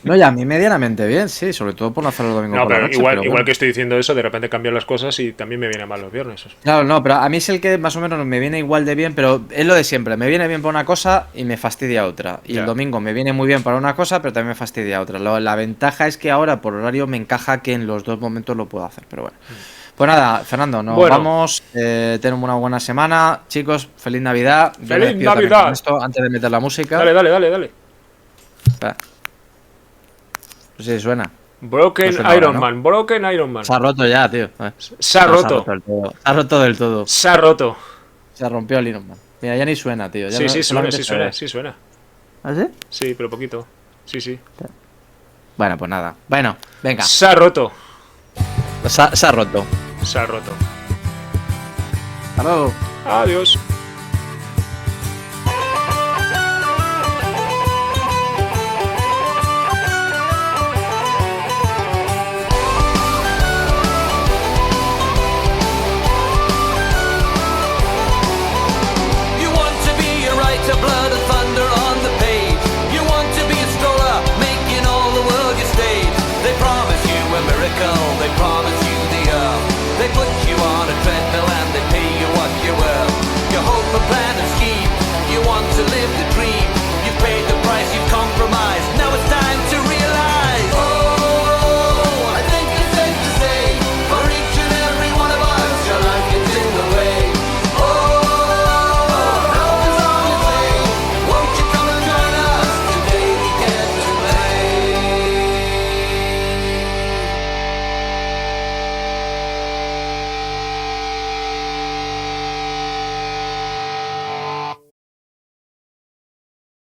No, ya a mí medianamente bien, sí, sobre todo por no hacerlo el domingo por la noche. Igual que estoy diciendo eso, de repente cambian las cosas y también me vienen mal los viernes. Claro, no, pero a mí es el que más o menos me viene igual de bien, pero es lo de siempre. Me viene bien para una cosa y me fastidia otra. Y el domingo me viene muy bien para una cosa, pero también me fastidia otra. La ventaja es que ahora por horario me encaja que en los dos momentos lo puedo hacer, pero bueno. Pues nada, Fernando, nos vamos. Tenemos una buena semana. Chicos, feliz Navidad. ¡Feliz Navidad! Esto, antes de meter la música. Dale. Espera. No sé si suena. Broken Iron Man. Se ha roto ya, tío. Se ha roto. Se ha roto del todo. Se ha roto. Se rompió el Iron Man. Mira, ya ni suena, tío. Ya sí suena. ¿Ah, sí? Sí, pero poquito. Sí. Bueno, pues nada. Bueno, venga. Se ha roto. Se ha roto. Se ha roto. Hasta luego. Adiós.